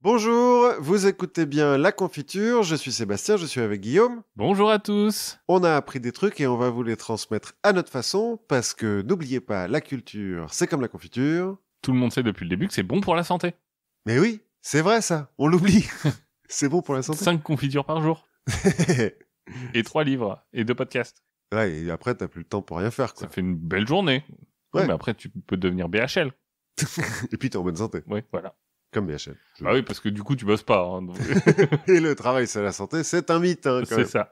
Bonjour, vous écoutez bien La Confiture, je suis Sébastien, je suis avec Guillaume. Bonjour à tous. On a appris des trucs et on va vous les transmettre à notre façon, parce que n'oubliez pas, la culture, c'est comme la confiture. Tout le monde sait depuis le début que c'est bon pour la santé. Mais oui, c'est vrai ça, on l'oublie. C'est bon pour la santé. 5 confitures par jour. Et 3 livres. Et 2 podcasts. Ouais, et après t'as plus le temps pour rien faire, quoi. Ça fait une belle journée. Ouais. Oui, mais après tu peux devenir BHL. Et puis t'es en bonne santé, Oui, voilà. comme BHL. Bah oui, parce que du coup tu bosses pas. Hein, donc... Et le travail c'est la santé, c'est un mythe, hein, quand c'est même. ça.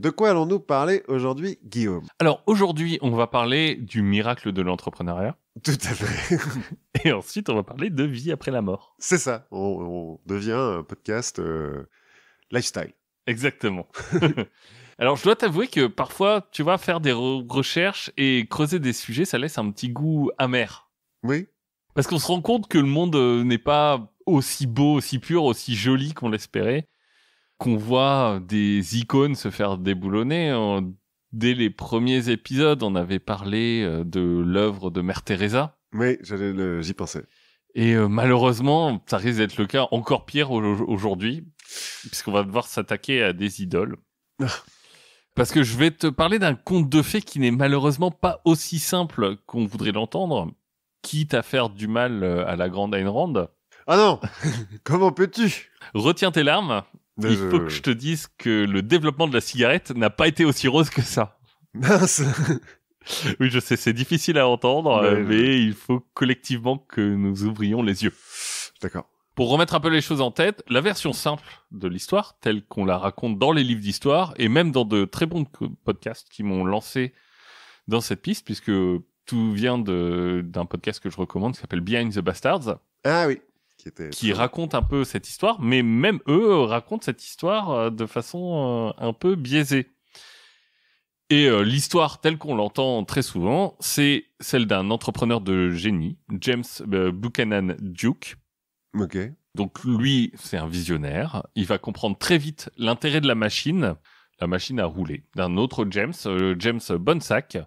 De quoi allons-nous parler aujourd'hui, Guillaume? Alors aujourd'hui, on va parler du miracle de l'entrepreneuriat. Tout à fait. Et ensuite, on va parler de vie après la mort. C'est ça, on devient un podcast lifestyle. Exactement. Alors, je dois t'avouer que parfois, tu vois, faire des recherches et creuser des sujets, ça laisse un petit goût amer. Oui. Parce qu'on se rend compte que le monde n'est pas aussi beau, aussi pur, aussi joli qu'on l'espérait, qu'on voit des icônes se faire déboulonner. Dès les premiers épisodes, on avait parlé de l'œuvre de Mère Teresa. Oui, j'y pensais. Et malheureusement, ça risque d'être le cas encore pire aujourd'hui, puisqu'on va devoir s'attaquer à des idoles. Parce que je vais te parler d'un conte de fées qui n'est malheureusement pas aussi simple qu'on voudrait l'entendre, quitte à faire du mal à la grande Ayn Rand. Ah non. Comment peux-tu? Retiens tes larmes. Il faut que je te dise que le développement de la cigarette n'a pas été aussi rose que ça. Mince. Oui, je sais, c'est difficile à entendre, mais il faut collectivement que nous ouvrions les yeux. D'accord. Pour remettre un peu les choses en tête, la version simple de l'histoire, telle qu'on la raconte dans les livres d'histoire, et même dans de très bons podcasts qui m'ont lancé dans cette piste, puisque tout vient d'un podcast que je recommande, qui s'appelle Behind the Bastards. Ah oui. Qui raconte un peu cette histoire, mais même eux racontent cette histoire de façon un peu biaisée. Et l'histoire telle qu'on l'entend très souvent, c'est celle d'un entrepreneur de génie, James Buchanan Duke. Ok. Donc lui, c'est un visionnaire. Il va comprendre très vite l'intérêt de la machine à rouler, d'un autre James, James Bonsack.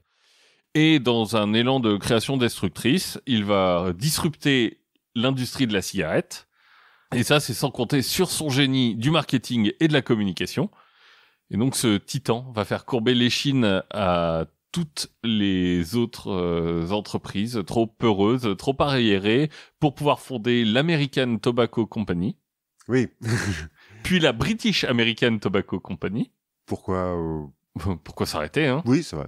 Et dans un élan de création destructrice, il va disrupter l'industrie de la cigarette. Et ça, c'est sans compter sur son génie du marketing et de la communication. Et donc, ce titan va faire courber l'échine à toutes les autres entreprises trop peureuses, trop arriérées, pour pouvoir fonder l'American Tobacco Company. Oui. Puis la British American Tobacco Company. Pourquoi s'arrêter, hein? Oui, c'est vrai.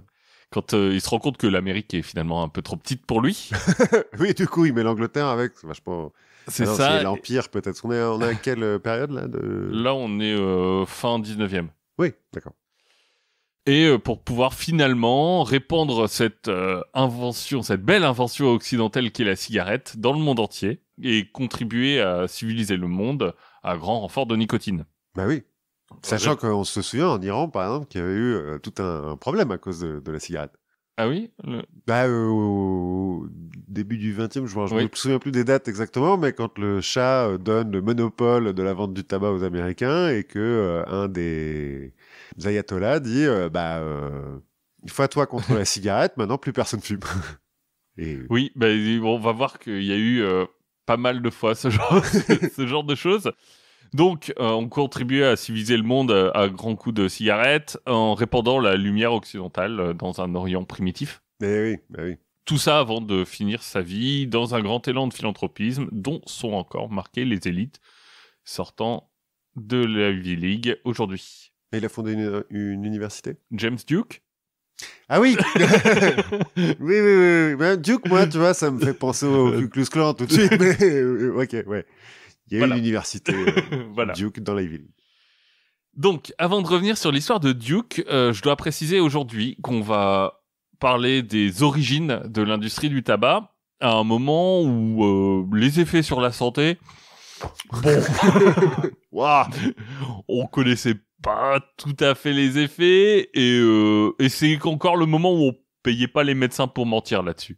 Quand il se rend compte que l'Amérique est finalement un peu trop petite pour lui. Oui, du coup, il met l'Angleterre avec. C'est vachement... C'est ça. C'est l'Empire, peut-être. On est à quelle période, là Là, on est fin 19e. Oui, d'accord. Et pour pouvoir finalement répandre cette invention, cette belle invention occidentale qu'est la cigarette dans le monde entier et contribuer à civiliser le monde à grand renfort de nicotine. Bah oui. Sachant qu'on se souvient en Iran, par exemple, qu'il y avait eu tout un problème à cause de la cigarette. Ah oui Bah, au début du 20e, je me souviens plus des dates exactement, mais quand le Shah donne le monopole de la vente du tabac aux Américains et que un des ayatollahs dit il faut à toi contre la cigarette, maintenant plus personne fume. Et... Oui, on va voir qu'il y a eu pas mal de fois ce genre de choses. Donc, on contribuait à civiliser le monde à grands coups de cigarettes en répandant la lumière occidentale dans un Orient primitif. Oui. Tout ça avant de finir sa vie dans un grand élan de philanthropisme dont sont encore marquées les élites sortant de la Ivy League aujourd'hui. Et il a fondé une université? James Duke? Ah oui. Oui. Ben, Duke, moi, tu vois, ça me fait penser au Ku Klux Klan tout de suite, mais ok, ouais. Il y a eu l'université voilà. Duke dans la ville. Donc, avant de revenir sur l'histoire de Duke, je dois préciser aujourd'hui qu'on va parler des origines de l'industrie du tabac à un moment où les effets sur la santé, on connaissait pas tout à fait les effets et c'est encore le moment où on payait pas les médecins pour mentir là-dessus.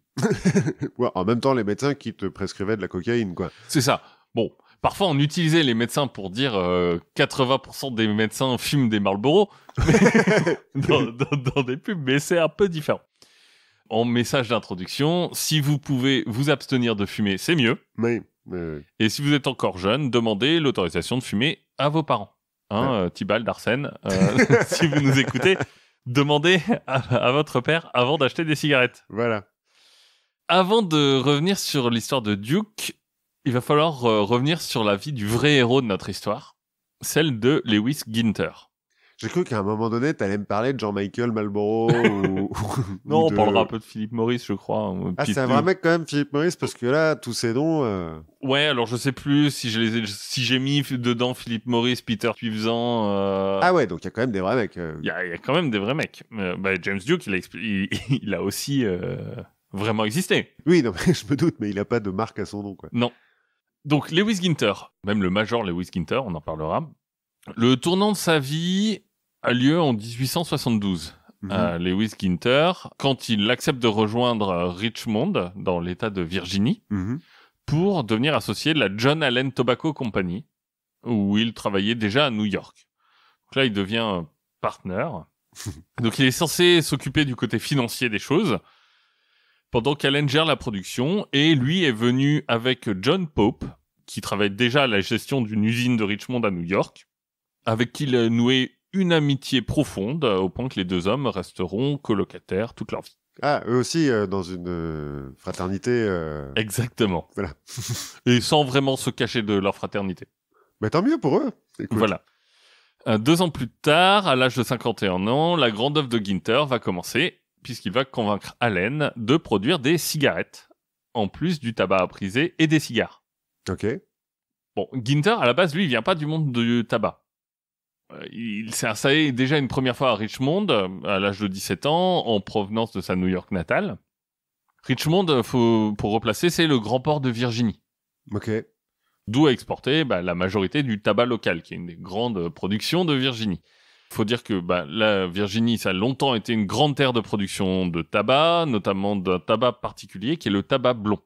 Ouais, en même temps, les médecins qui te prescrivaient de la cocaïne, quoi. C'est ça. Bon. Parfois, on utilisait les médecins pour dire 80% des médecins fument des Marlboro dans des pubs, mais c'est un peu différent. En message d'introduction, si vous pouvez vous abstenir de fumer, c'est mieux. Oui. Et si vous êtes encore jeune, demandez l'autorisation de fumer à vos parents. Tibalt, Arsène, si vous nous écoutez, demandez à votre père avant d'acheter des cigarettes. Voilà. Avant de revenir sur l'histoire de Duke, il va falloir revenir sur la vie du vrai héros de notre histoire, celle de Lewis Ginter. J'ai cru qu'à un moment donné, t'allais me parler de Jean-Michel Marlborough ou... Non, on parlera un peu de Philip Morris, je crois. C'est un vrai mec quand même, Philip Morris, parce que là, tous ces noms... Ouais, alors je sais plus si j'ai mis dedans Philip Morris, Peter Stuyvesant... Ah ouais, donc il y a quand même des vrais mecs. Il y a quand même des vrais mecs. James Duke, il a aussi vraiment existé. Oui, non, mais je me doute, mais il a pas de marque à son nom, quoi. Non. Donc Lewis Ginter, même le Major Lewis Ginter, on en parlera. Le tournant de sa vie a lieu en 1872. Lewis Ginter, quand il accepte de rejoindre Richmond, dans l'État de Virginie, pour devenir associé de la John Allen Tobacco Company, où il travaillait déjà à New York. Donc là, il devient partner. Donc il est censé s'occuper du côté financier des choses, pendant qu'Allen gère la production, et lui est venu avec John Pope, qui travaille déjà à la gestion d'une usine de Richmond à New York, avec qui il a noué une amitié profonde, au point que les deux hommes resteront colocataires toute leur vie. Ah, eux aussi, dans une fraternité... Exactement. Voilà. Et sans vraiment se cacher de leur fraternité. Mais tant mieux pour eux. Écoute. Voilà. 2 ans plus tard, à l'âge de 51 ans, la grande œuvre de Ginter va commencer, puisqu'il va convaincre Allen de produire des cigarettes, en plus du tabac à priser et des cigares. Ok. Bon, Ginter, à la base, lui, il vient pas du monde du tabac. Il s'est installé déjà une première fois à Richmond, à l'âge de 17 ans, en provenance de sa New York natale. Richmond, pour replacer, c'est le grand port de Virginie. Ok. D'où a exporté la majorité du tabac local, qui est une des grandes productions de Virginie. Il faut dire que la Virginie, ça a longtemps été une grande terre de production de tabac, notamment d'un tabac particulier, qui est le tabac blond.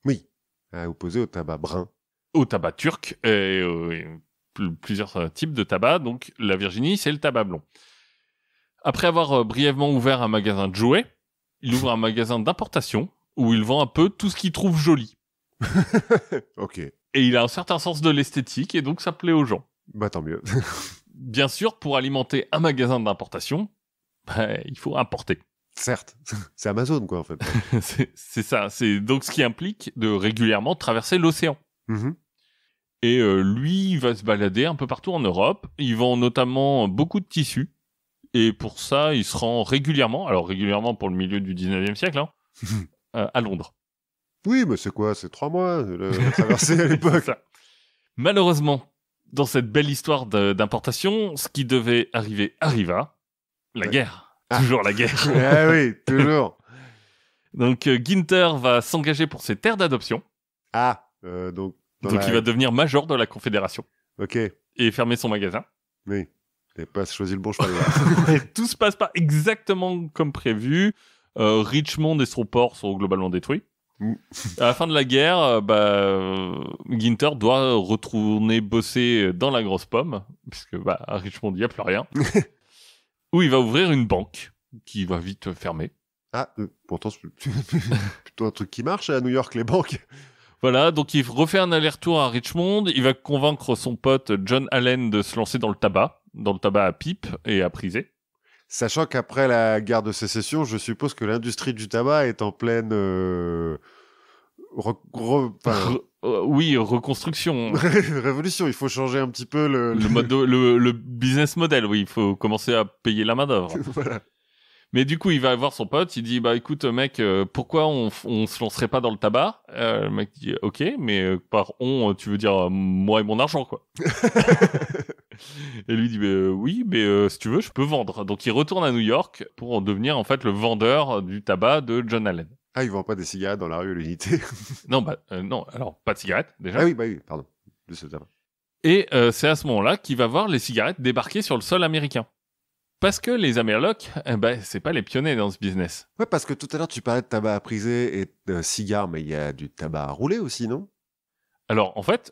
Oui, opposé au tabac brun. Au tabac turc, et plusieurs types de tabac. Donc la Virginie, c'est le tabac blond. Après avoir brièvement ouvert un magasin de jouets, il ouvre un magasin d'importation où il vend un peu tout ce qu'il trouve joli. Ok. Et il a un certain sens de l'esthétique et donc ça plaît aux gens. Bah tant mieux. Bien sûr, pour alimenter un magasin d'importation, il faut importer. Certes, c'est Amazon quoi en fait. c'est ça, c'est donc ce qui implique de régulièrement traverser l'océan. Mm-hmm. Et lui, il va se balader un peu partout en Europe. Il vend notamment beaucoup de tissus. Et pour ça, il se rend régulièrement pour le milieu du 19e siècle, à Londres. Oui, mais c'est quoi? C'est 3 mois, la traversée à l'époque. Malheureusement, dans cette belle histoire d'importation, ce qui devait arriver arriva. La guerre. Toujours la guerre. Ah oui, toujours. Donc, Ginter va s'engager pour ses terres d'adoption. Donc il va devenir major de la Confédération. Ok. Et fermer son magasin. Oui. T'avais pas choisi le bon cheval. Tout se passe pas exactement comme prévu. Richmond et son port sont globalement détruits. À la fin de la guerre, Ginter doit retourner bosser dans la grosse pomme, puisque à Richmond, il n'y a plus rien. Où il va ouvrir une banque qui va vite fermer. Pourtant, c'est plutôt un truc qui marche à New York, les banques. Voilà, donc il refait un aller-retour à Richmond. Il va convaincre son pote John Allen de se lancer dans le tabac à pipe et à priser. Sachant qu'après la guerre de sécession, je suppose que l'industrie du tabac est en pleine reconstruction. Révolution, il faut changer un petit peu le business model, oui, il faut commencer à payer la main-d'œuvre. Voilà. Mais du coup, il va voir son pote, il dit écoute mec, pourquoi on se lancerait pas dans le tabac? Le mec dit OK, mais par tu veux dire moi et mon argent quoi. Et lui dit oui, mais si tu veux, je peux vendre. Donc il retourne à New York pour devenir en fait le vendeur du tabac de John Allen. Il vend pas des cigarettes dans la rue à l'unité. Non, non, alors pas de cigarettes déjà. Ah oui, pardon. Juste tabac. Et c'est à ce moment-là qu'il va voir les cigarettes débarquer sur le sol américain. Parce que les Amerlocs, c'est pas les pionniers dans ce business. Ouais, parce que tout à l'heure, tu parlais de tabac à priser et de cigares, mais il y a du tabac à rouler aussi, non? Alors, en fait,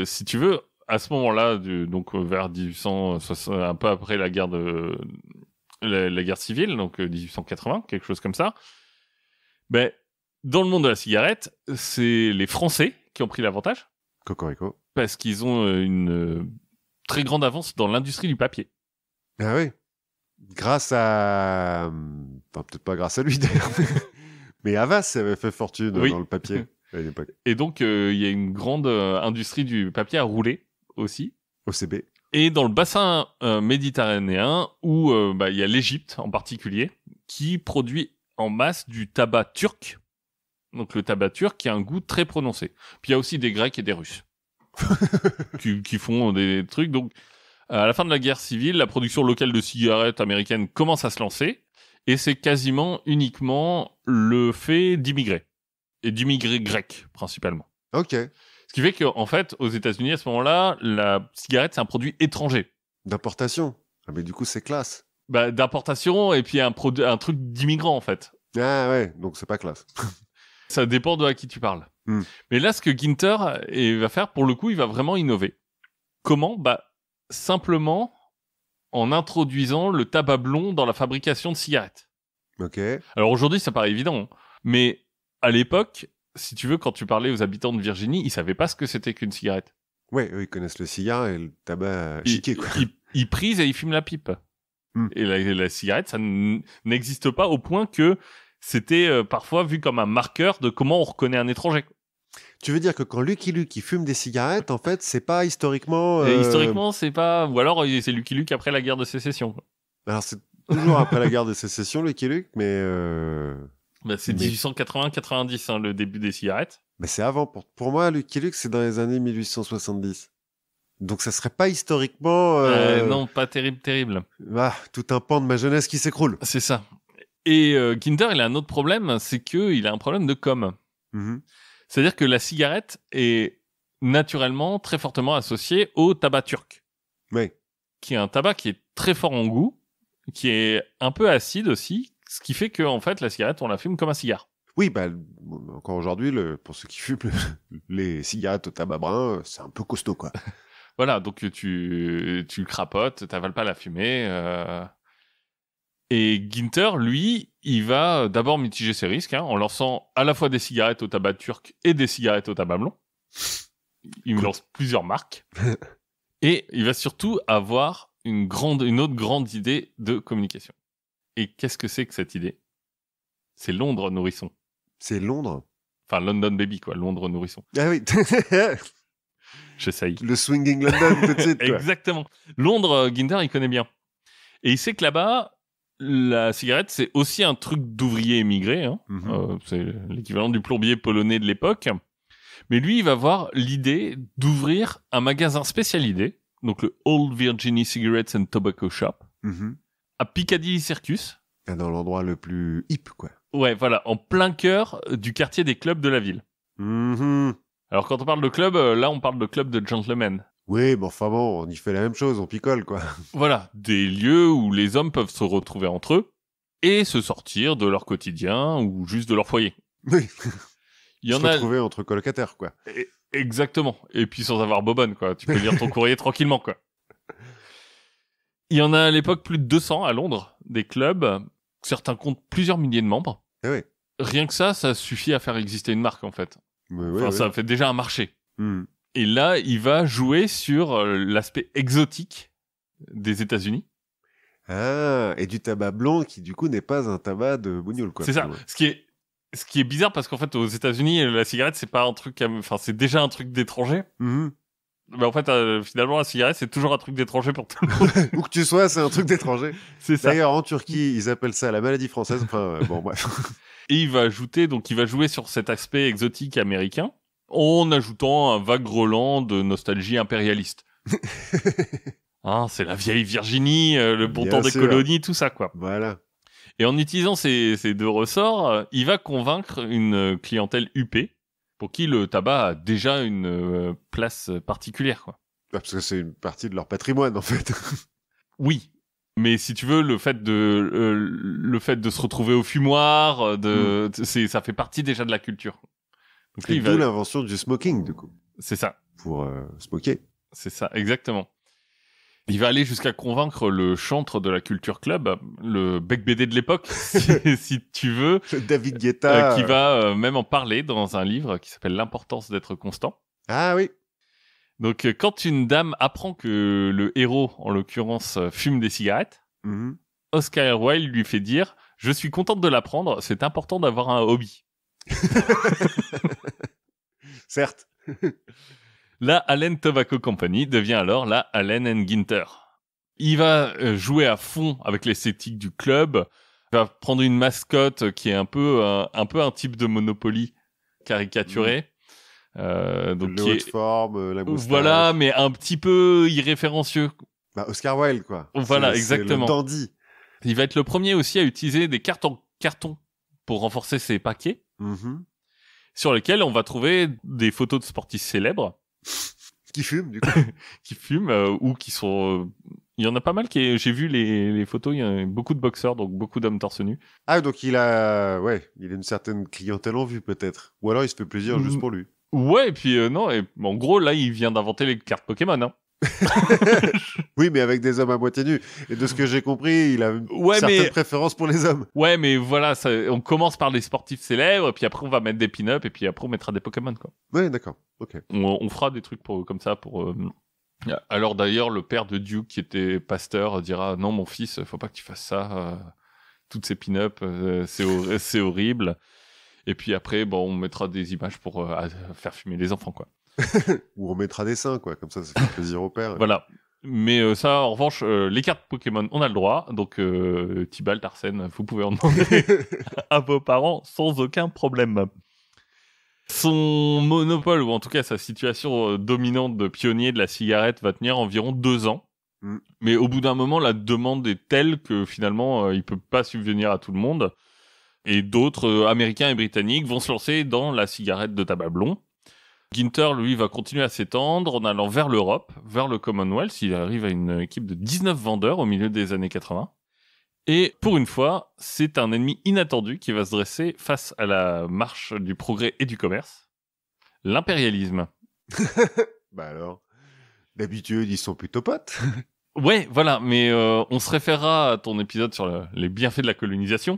si tu veux, à ce moment-là, donc vers 1860, un peu après la guerre la guerre civile, donc 1880, quelque chose comme ça, dans le monde de la cigarette, c'est les Français qui ont pris l'avantage. Cocorico. Parce qu'ils ont une très grande avance dans l'industrie du papier. Ah oui. Grâce à... Enfin, peut-être pas grâce à lui d'ailleurs. Mais Havas avait fait fortune dans le papier à l'époque. Et donc, il y a une grande industrie du papier à rouler aussi. OCB. Et dans le bassin méditerranéen, où il y a l'Égypte en particulier, qui produit en masse du tabac turc. Donc le tabac turc qui a un goût très prononcé. Puis il y a aussi des Grecs et des Russes qui font des trucs. Donc à la fin de la guerre civile, la production locale de cigarettes américaines commence à se lancer. Et c'est quasiment uniquement le fait d'immigrés. Et d'immigrés grecs, principalement. Ok. Ce qui fait qu'en fait, aux États-Unis, à ce moment-là, la cigarette, c'est un produit étranger. D'importation. Ah, mais du coup, c'est classe. D'importation et puis un truc d'immigrant, en fait. Ah ouais, donc c'est pas classe. Ça dépend de à qui tu parles. Mais là, ce que Ginter va faire, pour le coup, il va vraiment innover. Comment ? Simplement en introduisant le tabac blond dans la fabrication de cigarettes. Ok. Alors aujourd'hui, ça paraît évident, hein. Mais à l'époque, si tu veux, quand tu parlais aux habitants de Virginie, ils savaient pas ce que c'était qu'une cigarette. Ouais, eux, ils connaissent le cigare et le tabac chiqué, quoi. Ils prisent et ils fument la pipe. Et la cigarette, ça n'existe pas au point que c'était parfois vu comme un marqueur de comment on reconnaît un étranger. Tu veux dire que quand Lucky Luke il fume des cigarettes, en fait, c'est pas historiquement... Et historiquement, c'est pas... Ou alors, c'est Lucky Luke après la guerre de sécession. Alors, c'est toujours après la guerre de sécession, Lucky Luke, mais... c'est 1880-90, hein, le début des cigarettes. Mais c'est avant. Pour moi, Lucky Luke, c'est dans les années 1870. Donc, ça serait pas historiquement... Non, pas terrible. Tout un pan de ma jeunesse qui s'écroule. C'est ça. Et Ginter, il a un autre problème, c'est qu'il a un problème de com'. C'est-à-dire que la cigarette est naturellement très fortement associée au tabac turc. Oui. Qui est un tabac qui est très fort en goût, qui est un peu acide aussi, ce qui fait que en fait la cigarette on la fume comme un cigare. Oui, encore aujourd'hui, pour ceux qui fument les cigarettes au tabac brun, c'est un peu costaud, quoi. Voilà, donc tu crapotes, t'avales pas la fumée. Et Ginter, lui, il va d'abord mitiger ses risques en lançant à la fois des cigarettes au tabac turc et des cigarettes au tabac blond. Il lance plusieurs marques. Et il va surtout avoir une autre grande idée de communication. Et qu'est-ce que c'est que cette idée ? C'est Londres nourrisson. C'est Londres ? Enfin, London Baby, quoi. Londres nourrisson. Ah oui. J'essaye. Le swinging London, tout de suite, quoi. Exactement. Londres, Ginter, il connaît bien. Et il sait que là-bas, la cigarette, c'est aussi un truc d'ouvrier émigré. C'est l'équivalent du plombier polonais de l'époque. Mais lui, il va avoir l'idée d'ouvrir un magasin spécialisé, donc le Old Virginia Cigarettes and Tobacco Shop, à Piccadilly Circus. Dans l'endroit le plus hip, quoi. Ouais, voilà, en plein cœur du quartier des clubs de la ville. Alors, quand on parle de club, là, on parle de club de gentlemen. Oui, mais enfin bon, on y fait la même chose, on picole, quoi. Voilà, des lieux où les hommes peuvent se retrouver entre eux et se sortir de leur quotidien ou juste de leur foyer. Oui. Il y en se retrouver entre colocataires, quoi. Exactement. Et puis sans avoir bobonne, quoi. Tu peux lire ton courrier tranquillement, quoi. Il y en a à l'époque plus de 200 à Londres, des clubs. Certains comptent plusieurs milliers de membres. Ah oui. Rien que ça suffit à faire exister une marque, en fait. Ça fait déjà un marché. Et là, il va jouer sur l'aspect exotique des États-Unis. Ah, et du tabac blond qui, du coup, n'est pas un tabac de bougnoul, quoi. C'est ça. Ce qui est bizarre parce qu'en fait, aux États-Unis, la cigarette, c'est pas un truc, c'est déjà un truc d'étranger. Mais en fait, finalement, la cigarette, c'est toujours un truc d'étranger pour tout le monde. Où que tu sois, c'est un truc d'étranger. C'est ça. D'ailleurs, en Turquie, ils appellent ça la maladie française. Enfin, bon, bref. Et il va jouer sur cet aspect exotique américain en ajoutant un vague relent de nostalgie impérialiste. C'est la vieille Virginie, le bon temps des colonies, tout ça, quoi. Voilà. Et en utilisant ces deux ressorts, il va convaincre une clientèle huppée pour qui le tabac a déjà une place particulière, quoi. Parce que c'est une partie de leur patrimoine, en fait. Oui. Mais si tu veux, le fait de se retrouver au fumoir, ça fait partie déjà de la culture. Donc, d'où l'invention du smoking, du coup. C'est ça. Pour smoker. C'est ça, exactement. Il va aller jusqu'à convaincre le chantre de la Culture Club, le bec BD de l'époque, si tu veux, David Guetta, qui va même en parler dans un livre qui s'appelle L'importance d'être constant. Ah oui. Donc, quand une dame apprend que le héros, en l'occurrence, fume des cigarettes, Oscar Wilde lui fait dire « Je suis contente de l'apprendre, c'est important d'avoir un hobby. » Certes. La Allen Tobacco Company devient alors la Allen & Ginter. Il va jouer à fond avec l'esthétique du club. Il va prendre une mascotte qui est un peu un type de Monopoly caricaturé. Donc le haute forme, la moustache. Voilà, mais un petit peu irréférencieux. Bah, Oscar Wilde, quoi. Voilà, exactement. C'est le dandy. Il va être le premier aussi à utiliser des cartes en carton pour renforcer ses paquets, sur lesquels on va trouver des photos de sportifs célèbres. Qui fument, du coup. Qui fument ou qui sont... Il y en a pas mal j'ai vu les photos, il y a beaucoup de boxeurs, donc beaucoup d'hommes torse nu. Ah, donc il a une certaine clientèle en vue, peut-être. Ou alors il se fait plaisir juste pour lui. Ouais, et puis non, en gros, là, il vient d'inventer les cartes Pokémon, hein. Oui, mais avec des hommes à moitié nus. Et de ce que j'ai compris, il a une certaine préférence pour les hommes. Ouais, mais voilà, on commence par les sportifs célèbres, puis après on va mettre des pin-up, et puis après on mettra des Pokémon, quoi. Ouais, d'accord. Ok. On fera des trucs comme ça pour. Alors d'ailleurs, le père de Duke, qui était pasteur, dira non, mon fils, faut pas que tu fasses ça. Toutes ces pin-up, c'est horrible. Et puis après, on mettra des images pour faire fumer les enfants, quoi. Ou on mettra des seins, quoi. Comme ça fait plaisir au père. Voilà. Mais ça, en revanche, les cartes Pokémon, on a le droit. Donc, Tibalt, Arsène, vous pouvez en demander à vos parents sans aucun problème. Son monopole, ou en tout cas sa situation dominante de pionnier de la cigarette, va tenir environ 2 ans. Mais au bout d'un moment, la demande est telle que finalement, il peut pas subvenir à tout le monde. Et d'autres Américains et Britanniques vont se lancer dans la cigarette de tabac blond. Ginter, lui, va continuer à s'étendre en allant vers l'Europe, vers le Commonwealth. Il arrive à une équipe de 19 vendeurs au milieu des années 80. Et pour une fois, c'est un ennemi inattendu qui va se dresser face à la marche du progrès et du commerce. L'impérialisme. Bah alors, d'habitude, ils sont plutôt potes. Ouais, voilà, mais on se référera à ton épisode sur les bienfaits de la colonisation,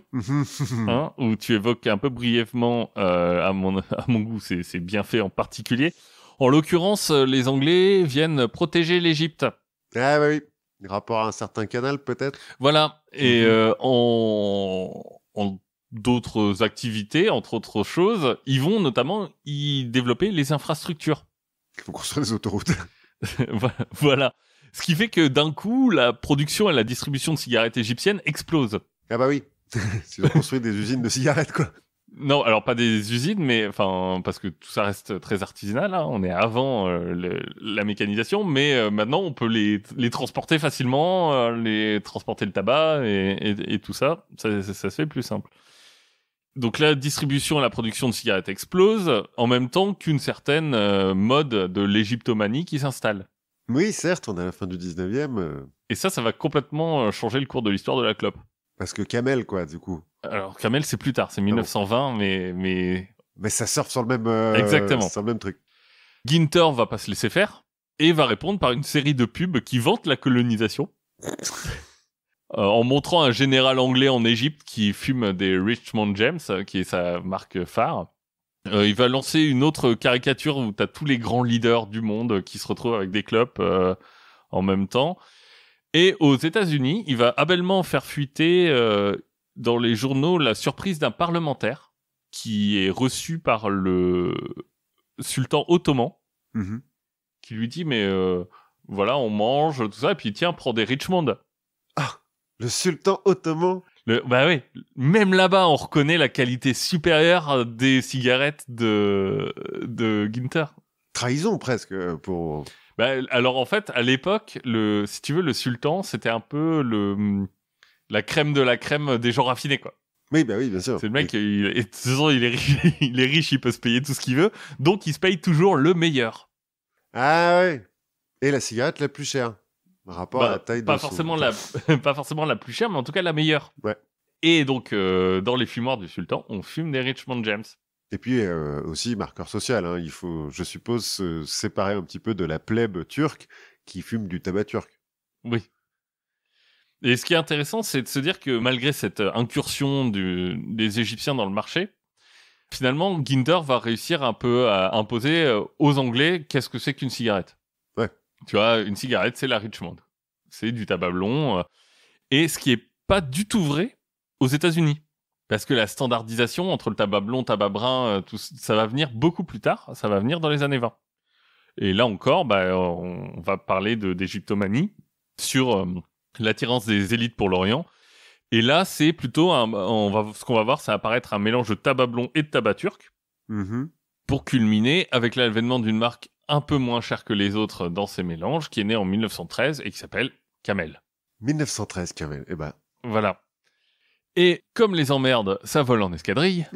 où tu évoques un peu brièvement, à mon goût, ces bienfaits en particulier. En l'occurrence, les Anglais viennent protéger l'Égypte. Ah oui, rapport à un certain canal peut-être. Voilà, et en d'autres activités, entre autres choses, ils vont notamment y développer les infrastructures. Il faut construire des autoroutes. Voilà. Ce qui fait que d'un coup, la production et la distribution de cigarettes égyptiennes explosent. Ah bah oui, ils ont construit des usines de cigarettes, quoi. Non, alors pas des usines, mais enfin parce que tout ça reste très artisanal. Hein. On est avant la mécanisation, mais maintenant on peut les transporter facilement, les transporter le tabac et tout ça. Ça se fait plus simple. Donc la distribution et la production de cigarettes explosent en même temps qu'une certaine mode de l'égyptomanie qui s'installe. Oui, certes, on est à la fin du 19e. Et ça va complètement changer le cours de l'histoire de la clope. Parce que Camel, quoi, du coup. Alors, Camel, c'est plus tard, c'est 1920, mais ça surfe sur le même... Exactement. Sur le même truc. Ginter va pas se laisser faire, et va répondre par une série de pubs qui vantent la colonisation. En montrant un général anglais en Égypte qui fume des Richmond Gems, qui est sa marque phare. Il va lancer une autre caricature où t'as tous les grands leaders du monde qui se retrouvent avec des clopes en même temps. Et aux États-Unis, il va habilement faire fuiter dans les journaux la surprise d'un parlementaire qui est reçu par le sultan ottoman, qui lui dit mais voilà, on mange tout ça, et puis tiens, prends des Richmond. Ah, le sultan ottoman. Bah oui, même là-bas, on reconnaît la qualité supérieure des cigarettes de Ginter. Trahison presque pour. Bah, alors en fait, à l'époque, si tu veux, le sultan, c'était un peu la crème de la crème des gens raffinés, quoi. Oui, bah oui, bien sûr. C'est le mec, il est riche, il peut se payer tout ce qu'il veut, donc il se paye toujours le meilleur. Ah ouais. Et la cigarette la plus chère. Rapport à la taille pas de forcément pas forcément la plus chère, mais en tout cas la meilleure. Ouais. Et donc, dans les fumoirs du sultan, on fume des Richmond Gems. Et puis aussi, marqueur social, hein, il faut, je suppose, se séparer un petit peu de la plèbe turque qui fume du tabac turc. Oui. Et ce qui est intéressant, c'est de se dire que malgré cette incursion des Égyptiens dans le marché, finalement, Ginter va réussir un peu à imposer aux Anglais qu'est-ce que c'est qu'une cigarette. Ouais. Tu vois, une cigarette, c'est la Richmond. C'est du tabac blond. Et ce qui est pas du tout vrai aux États-Unis. Parce que la standardisation entre le tabac blond, tabac brun, tout ça va venir beaucoup plus tard. Ça va venir dans les années 20. Et là encore, on va parler d'égyptomanie sur l'attirance des élites pour l'Orient. Et là, c'est plutôt ce qu'on va voir, ça va apparaître un mélange de tabac blond et de tabac turc, pour culminer avec l'avènement d'une marque un peu moins chère que les autres dans ces mélanges, qui est née en 1913 et qui s'appelle Camel. 1913, Camel. Eh ben. Voilà. Et comme les emmerdes, ça vole en escadrille.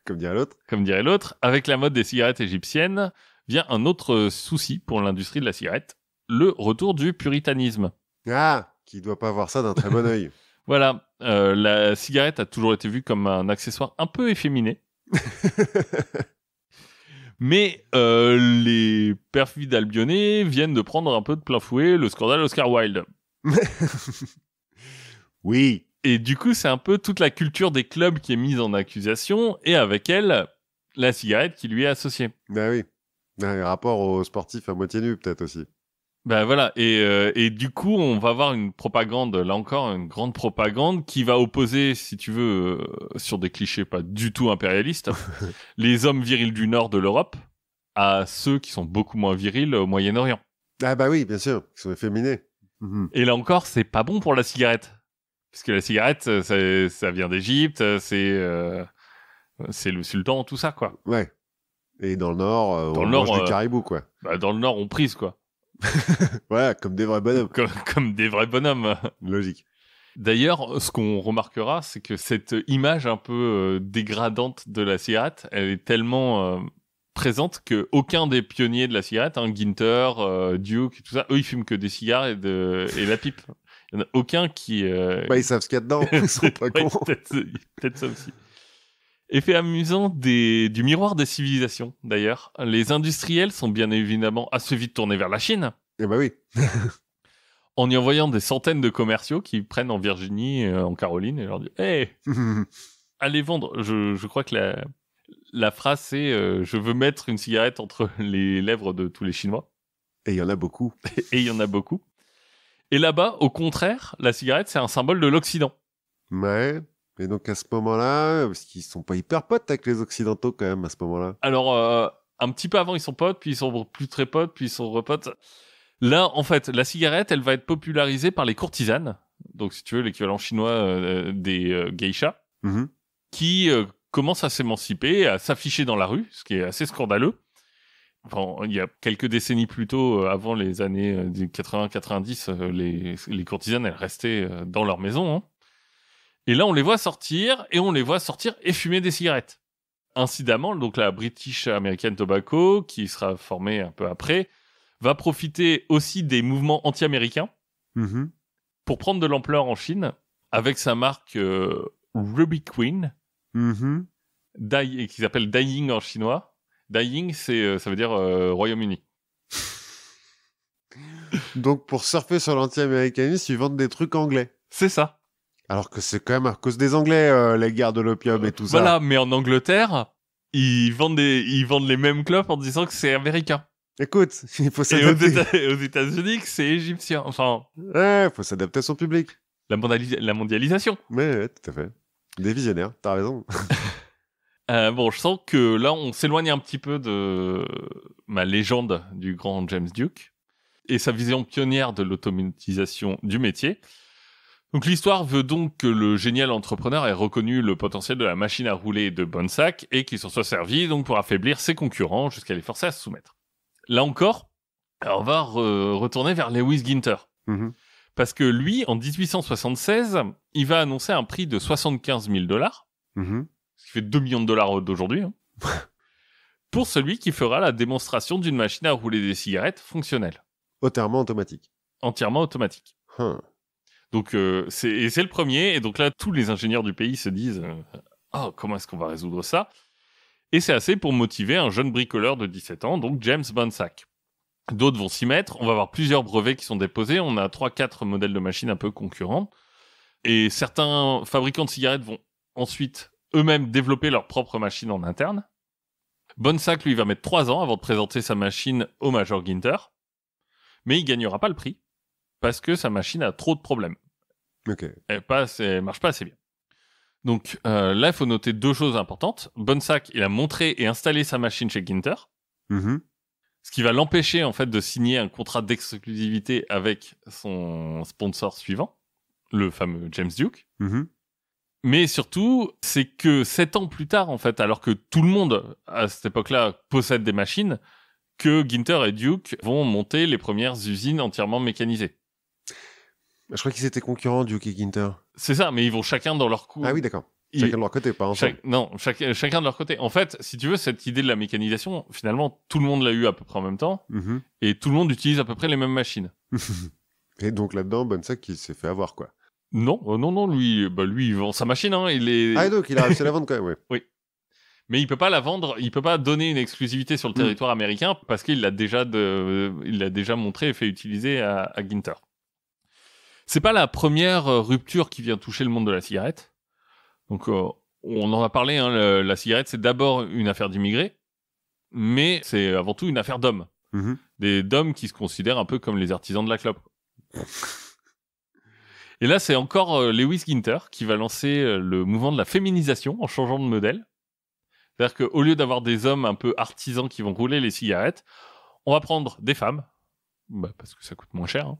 Comme dirait l'autre. Comme dirait l'autre, avec la mode des cigarettes égyptiennes, vient un autre souci pour l'industrie de la cigarette, le retour du puritanisme. Ah, qui doit pas voir ça d'un très bon œil. Voilà, la cigarette a toujours été vue comme un accessoire un peu efféminé. Mais les perfides albionnés viennent de prendre un peu de plein fouet le scandale Oscar Wilde. Oui. Et du coup, c'est un peu toute la culture des clubs qui est mise en accusation, et avec elle, la cigarette qui lui est associée. Bah oui. Un rapport aux sportifs à moitié nus, peut-être aussi. Ben voilà, et du coup, on va avoir une propagande, là encore, une grande propagande qui va opposer, si tu veux, sur des clichés pas du tout impérialistes, les hommes virils du nord de l'Europe à ceux qui sont beaucoup moins virils au Moyen-Orient. Ah bah oui, bien sûr, ils sont efféminés. Et là encore, c'est pas bon pour la cigarette. Puisque la cigarette, ça vient d'Égypte, c'est le sultan, tout ça, quoi. Ouais. Et dans le Nord, on mange du caribou, quoi. Bah, dans le Nord, on prise, quoi. Voilà, comme des vrais bonhommes. Comme des vrais bonhommes. Logique. D'ailleurs, ce qu'on remarquera, c'est que cette image un peu dégradante de la cigarette, elle est tellement présente que aucun des pionniers de la cigarette, Ginter, Duke, et tout ça, eux, ils fument que des cigares et la pipe. Il n'y en a aucun qui... Bah, ils savent ce qu'il y a dedans, ils sont pas cons. Peut-être ça aussi. Effet amusant du miroir des civilisations, d'ailleurs. Les industriels sont bien évidemment assez vite tournés vers la Chine. Eh bah oui. En y envoyant des centaines de commerciaux qui prennent en Virginie, en Caroline, et leur disent « Hey, allez vendre !» Je crois que la phrase, c'est je veux mettre une cigarette entre les lèvres de tous les Chinois. » Et il y en a beaucoup. Et il y en a beaucoup. Et là-bas, au contraire, la cigarette, c'est un symbole de l'Occident. Ouais. Et donc à ce moment-là, parce qu'ils sont pas hyper potes avec les Occidentaux quand même à ce moment-là. Alors, un petit peu avant, ils sont potes, puis ils sont plus très potes, puis ils sont repotes. Là, en fait, la cigarette, elle va être popularisée par les courtisanes. Donc, si tu veux, l'équivalent chinois des geishas, qui commencent à s'émanciper, à s'afficher dans la rue, ce qui est assez scandaleux. Enfin, il y a quelques décennies plus tôt, avant les années 80-90, les courtisanes, elles restaient dans leur maison, hein. Et là, on les voit sortir, et fumer des cigarettes. Incidemment, donc la British American Tobacco, qui sera formée un peu après, va profiter aussi des mouvements anti-américains pour prendre de l'ampleur en Chine, avec sa marque Ruby Queen, qui s'appelle Daying en chinois. Daying, ça veut dire Royaume-Uni. Donc, pour surfer sur l'anti-américanisme, ils vendent des trucs anglais. C'est ça. Alors que c'est quand même à cause des Anglais, les guerres de l'opium et tout ça. Voilà, mais en Angleterre, ils vendent les mêmes clopes en disant que c'est américain. Écoute, il faut s'adapter. Et aux États-Unis, c'est égyptien. Enfin. Ouais, faut s'adapter à son public. La mondialisation. Ouais, tout à fait. Des visionnaires, t'as raison. Bon, je sens que là, on s'éloigne un petit peu de ma légende du grand James Duke et sa vision pionnière de l'automatisation du métier. Donc l'histoire veut donc que le génial entrepreneur ait reconnu le potentiel de la machine à rouler de Bonsack et qu'il s'en soit servi donc pour affaiblir ses concurrents jusqu'à les forcer à se soumettre. Là encore, on va retourner vers Lewis Ginter. Parce que lui, en 1876, il va annoncer un prix de $75 000, ce qui fait 2 millions de dollars d'aujourd'hui, hein, pour celui qui fera la démonstration d'une machine à rouler des cigarettes fonctionnelle. Entièrement automatique. Entièrement automatique. Donc, c'est le premier. Et donc là, tous les ingénieurs du pays se disent comment est-ce qu'on va résoudre ça ? Et c'est assez pour motiver un jeune bricoleur de 17 ans, donc James Bonsack. D'autres vont s'y mettre. On va avoir plusieurs brevets qui sont déposés. On a 3-4 modèles de machines un peu concurrents. Et certains fabricants de cigarettes vont ensuite eux-mêmes développer leur propre machine en interne. Bonsack, lui, va mettre 3 ans avant de présenter sa machine au Major Ginter. Mais il gagnera pas le prix parce que sa machine a trop de problèmes. Ok. Elle marche pas assez bien. Donc là, il faut noter 2 choses importantes. Bonsack, il a montré et installé sa machine chez Ginter. Ce qui va l'empêcher en fait de signer un contrat d'exclusivité avec son sponsor suivant, le fameux James Duke. Mais surtout, c'est que 7 ans plus tard, en fait, alors que tout le monde, à cette époque-là, possède des machines, que Ginter et Duke vont monter les premières usines entièrement mécanisées. Je crois qu'ils étaient concurrents, Duke et Ginter. C'est ça, mais ils vont chacun dans leur coup. Ah oui, d'accord. Chacun de leur côté, pas ensemble. Chacun de leur côté. En fait, si tu veux, cette idée de la mécanisation, finalement, tout le monde l'a eu à peu près en même temps, et tout le monde utilise à peu près les mêmes machines. Et donc là-dedans, Bonsack, il s'est fait avoir, quoi. Non, lui, il vend sa machine, hein, Ah, donc il a réussi à la vendre quand même, ouais. Oui. Mais il peut pas la vendre, il peut pas donner une exclusivité sur le territoire américain parce qu'il l'a déjà montré et fait utiliser à Ginter. C'est pas la première rupture qui vient toucher le monde de la cigarette. Donc, on en a parlé, hein, la cigarette, c'est d'abord une affaire d'immigrés, mais c'est avant tout une affaire d'hommes. D'hommes qui se considèrent un peu comme les artisans de la clope. Et là, c'est encore Lewis Ginter qui va lancer le mouvement de la féminisation en changeant de modèle. C'est-à-dire qu'au lieu d'avoir des hommes un peu artisans qui vont rouler les cigarettes, on va prendre des femmes, parce que ça coûte moins cher, hein,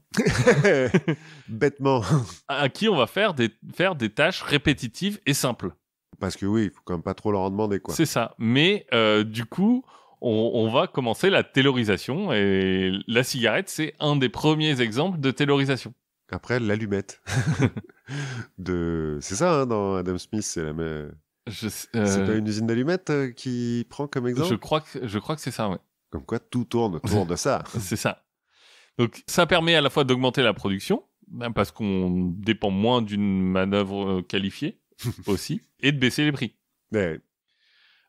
bêtement, à qui on va faire des tâches répétitives et simples. Parce que oui, il faut quand même pas trop leur en demander, quoi. C'est ça. Mais du coup, on va commencer la taylorisation, et la cigarette, c'est un des premiers exemples de taylorisation. Après, l'allumette. C'est ça, hein, dans Adam Smith, c'est la même... C'est pas une usine d'allumettes qui prend comme exemple? Je crois que c'est ça, ouais. Comme quoi, tout tourne autour de ça. C'est ça. Donc, ça permet à la fois d'augmenter la production, parce qu'on dépend moins d'une manœuvre qualifiée, aussi, et de baisser les prix. Ouais.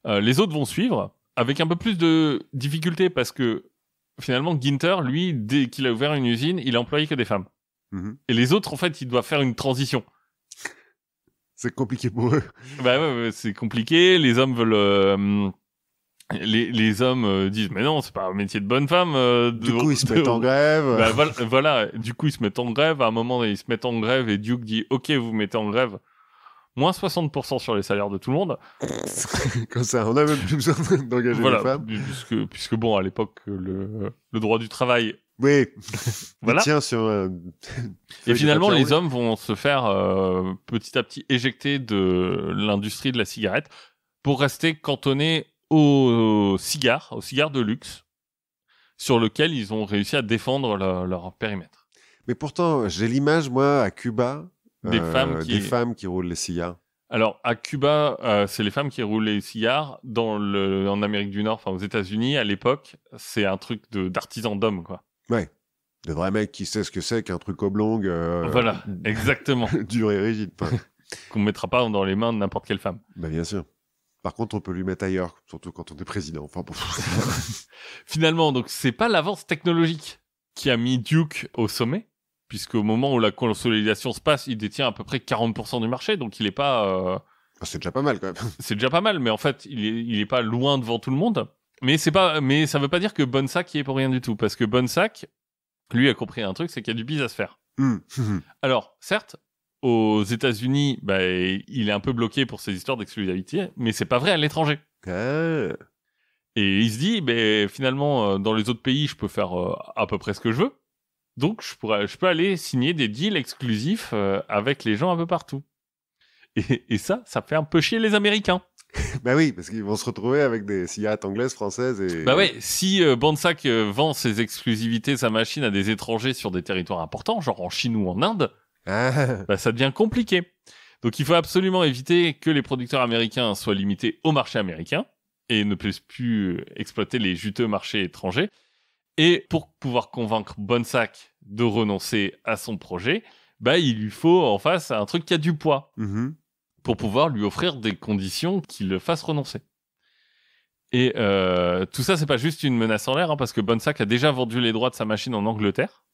Les autres vont suivre, avec un peu plus de difficulté, parce que, finalement, Ginter, lui, dès qu'il a ouvert une usine, il a employé que des femmes. Et les autres, en fait, ils doivent faire une transition. C'est compliqué pour eux. Bah ouais, c'est compliqué. Les hommes veulent... les hommes disent, mais non, c'est pas un métier de bonne femme. Du coup, ils se mettent en grève. Bah, voilà. Du coup, ils se mettent en grève. À un moment, ils se mettent en grève et Duke dit, OK, vous mettez en grève. Moins 60% sur les salaires de tout le monde. Comme ça, on a même plus besoin d'engager les femmes. Puisque bon, à l'époque, le droit du travail... Oui, voilà. Tiens sur et finalement, les hommes vont se faire petit à petit éjecter de l'industrie de la cigarette pour rester cantonnés aux cigares de luxe, sur lequel ils ont réussi à défendre leur périmètre. Mais pourtant, j'ai l'image, moi, à Cuba, des femmes qui roulent les cigares. Alors, à Cuba, c'est les femmes qui roulent les cigares. En Amérique du Nord, enfin aux États-Unis, à l'époque, c'est un truc d'artisan d'hommes, quoi. Ouais, de vrais mecs qui savent ce que c'est qu'un truc oblong. Voilà, exactement. Dur et rigide. Qu'on ne mettra pas dans les mains de n'importe quelle femme. Bah bien sûr. Par contre, on peut lui mettre ailleurs, surtout quand on est président. Enfin, bon. Finalement, donc c'est pas l'avance technologique qui a mis Duke au sommet, puisqu'au moment où la consolidation se passe, il détient à peu près 40% du marché, donc il est pas... C'est déjà pas mal quand même. C'est déjà pas mal, mais en fait, il est pas loin devant tout le monde. Mais ça veut pas dire que Bonsack y est pour rien du tout, parce que Bonsack, lui, a compris un truc, c'est qu'il y a du biz à se faire. Alors, certes, aux États-Unis, il est un peu bloqué pour ces histoires d'exclusivité, mais c'est pas vrai à l'étranger. Et il se dit, finalement, dans les autres pays, je peux faire à peu près ce que je veux. Donc, je peux aller signer des deals exclusifs avec les gens un peu partout. Et ça fait un peu chier les Américains. Bah oui, parce qu'ils vont se retrouver avec des cigarettes anglaises, françaises et... Bah ouais, si Bonsack vend ses exclusivités, sa machine à des étrangers sur des territoires importants, genre en Chine ou en Inde, ça devient compliqué. Donc il faut absolument éviter que les producteurs américains soient limités au marché américain et ne puissent plus exploiter les juteux marchés étrangers. Et pour pouvoir convaincre Bonsack de renoncer à son projet, il lui faut en face un truc qui a du poids. Pour pouvoir lui offrir des conditions qui le fassent renoncer. Et tout ça, c'est pas juste une menace en l'air, hein, parce que Bonsack a déjà vendu les droits de sa machine en Angleterre,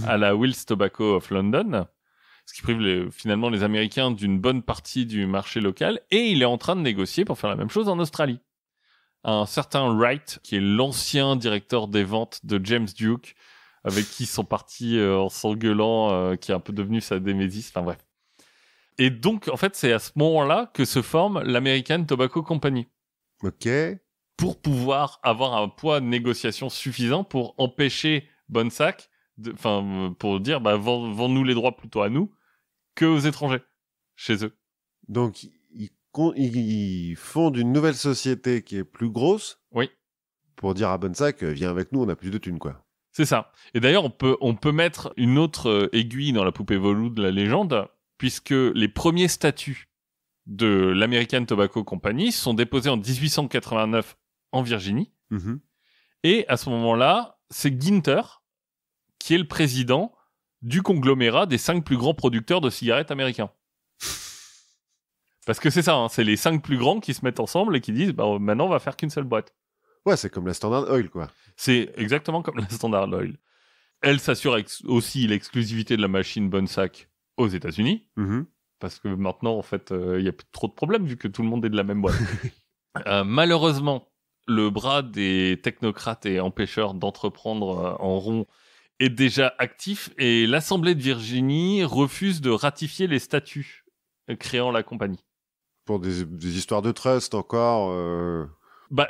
à la Wills Tobacco of London, ce qui prive finalement les Américains d'une bonne partie du marché local, et il est en train de négocier pour faire la même chose en Australie. Un certain Wright, qui est l'ancien directeur des ventes de James Duke, avec qui ils sont partis en s'engueulant, qui est un peu devenu sa némésis, enfin bref. Et donc, en fait, c'est à ce moment-là que se forme l'American Tobacco Company. Ok. Pour pouvoir avoir un poids de négociation suffisant pour empêcher Bonsack, pour dire, vends-nous les droits plutôt à nous que aux étrangers, chez eux. Donc, ils fondent une nouvelle société qui est plus grosse. Oui. Pour dire à Bonsack, viens avec nous, on a plus de thunes, quoi. C'est ça. Et d'ailleurs, on peut mettre une autre aiguille dans la poupée velours de la légende, puisque les premiers statuts de l'American Tobacco Company sont déposés en 1889 en Virginie. Et à ce moment-là, c'est Ginter qui est le président du conglomérat des 5 plus grands producteurs de cigarettes américains. Parce que c'est ça, hein, c'est les 5 plus grands qui se mettent ensemble et qui disent maintenant on va faire qu'une seule boîte. Ouais, c'est comme la Standard Oil, quoi. C'est exactement comme la Standard Oil. Elle s'assure aussi l'exclusivité de la machine Bonsack aux États-Unis. Parce que maintenant, en fait, il y a plus trop de problèmes vu que tout le monde est de la même boîte. Malheureusement, le bras des technocrates et empêcheurs d'entreprendre en rond est déjà actif et l'Assemblée de Virginie refuse de ratifier les statuts créant la compagnie. Pour des histoires de trust encore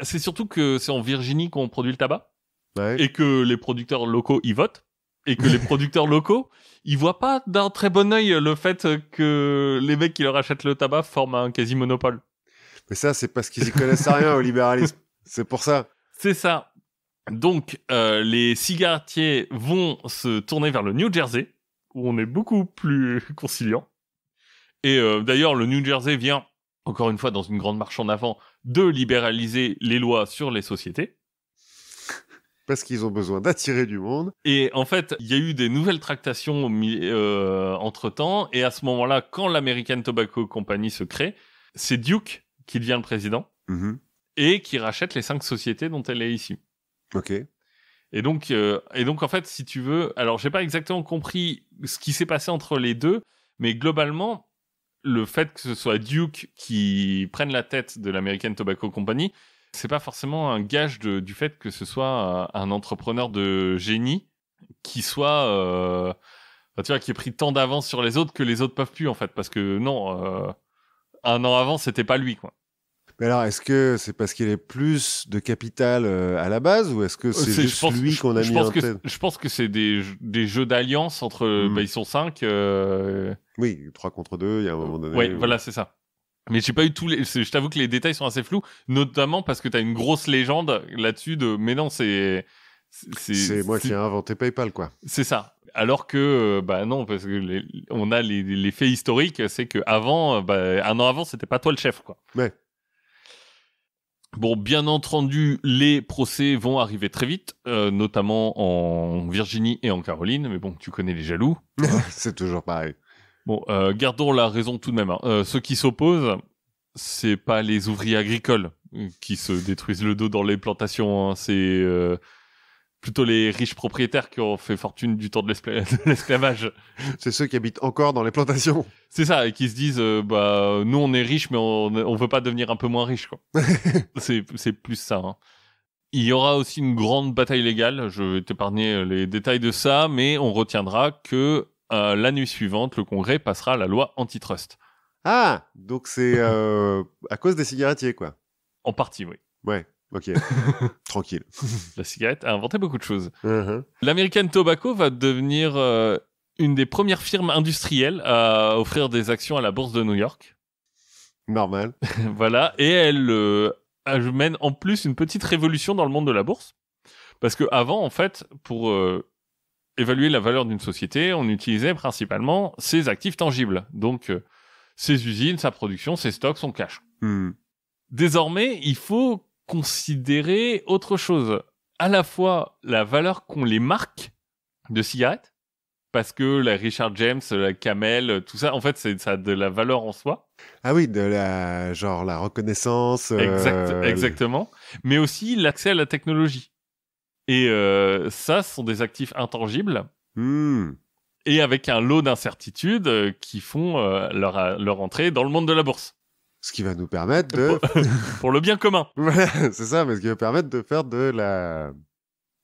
c'est surtout que c'est en Virginie qu'on produit le tabac. Ouais. Et que les producteurs locaux y votent. Et que les producteurs locaux, ils voient pas d'un très bon œil le fait que les mecs qui leur achètent le tabac forment un quasi-monopole. Mais ça, c'est parce qu'ils y connaissent rien au libéralisme. C'est pour ça. C'est ça. Donc, les cigarettiers vont se tourner vers le New Jersey, où on est beaucoup plus conciliant. Et d'ailleurs, le New Jersey vient, encore une fois, dans une grande marche en avant, de libéraliser les lois sur les sociétés. Parce qu'ils ont besoin d'attirer du monde. Et en fait, il y a eu des nouvelles tractations entre-temps. Et à ce moment-là, quand l'American Tobacco Company se crée, c'est Duke qui devient le président et qui rachète les 5 sociétés dont elle est issue. Ok. Et donc, en fait, si tu veux... Alors, j'ai pas exactement compris ce qui s'est passé entre les deux, mais globalement, le fait que ce soit Duke qui prenne la tête de l'American Tobacco Company... c'est pas forcément un gage du fait que ce soit un entrepreneur de génie qui soit, tu vois, qui ait pris tant d'avance sur les autres que les autres peuvent plus, en fait. Parce que non, un an avant, c'était pas lui, quoi. Mais alors, est-ce que c'est parce qu'il y avait plus de capital à la base ou est-ce que c'est juste lui qu'on a mis en tête? Je pense que c'est des jeux d'alliance entre... ils sont 5. Oui, 3 contre 2, il y a un moment donné. Ouais, voilà, c'est ça. Mais j'ai pas eu je t'avoue que les détails sont assez flous, notamment parce que t'as une grosse légende là-dessus mais non, c'est moi qui ai inventé PayPal, quoi. C'est ça. Alors que, non, parce que on a les faits historiques, c'est que avant, un an avant, c'était pas toi le chef, quoi. Ouais. Bon, bien entendu, les procès vont arriver très vite, notamment en Virginie et en Caroline, mais bon, tu connais les jaloux. C'est toujours pareil. Bon, gardons la raison tout de même. Hein. Ceux qui s'opposent, c'est pas les ouvriers agricoles qui se détruisent le dos dans les plantations. Hein. C'est plutôt les riches propriétaires qui ont fait fortune du temps de l'esclavage. C'est ceux qui habitent encore dans les plantations. C'est ça, et qui se disent, nous on est riches, mais on veut pas devenir un peu moins riches, quoi. c'est plus ça. Hein. Il y aura aussi une grande bataille légale. Je vais t'épargner les détails de ça, mais on retiendra que la nuit suivante, le Congrès passera la loi antitrust. Ah, donc c'est à cause des cigarettiers, quoi. En partie, oui. Ouais, ok. Tranquille. La cigarette a inventé beaucoup de choses. L'American Tobacco va devenir une des premières firmes industrielles à offrir des actions à la bourse de New York. Normal. Voilà, et elle mène en plus une petite révolution dans le monde de la bourse. Parce que avant, en fait, pour évaluer la valeur d'une société, on utilisait principalement ses actifs tangibles. Donc, ses usines, sa production, ses stocks, son cash. Désormais, il faut considérer autre chose. À la fois la valeur qu'ont les marques de cigarettes parce que la Richard James, la Camel, tout ça, en fait, ça a de la valeur en soi. Ah oui, la reconnaissance. Exactement. Mais aussi l'accès à la technologie. Et ça, ce sont des actifs intangibles. Et avec un lot d'incertitudes qui font leur entrée dans le monde de la bourse. Ce qui va nous permettre de... pour le bien commun. Voilà, c'est ça, mais ce qui va permettre de faire de la...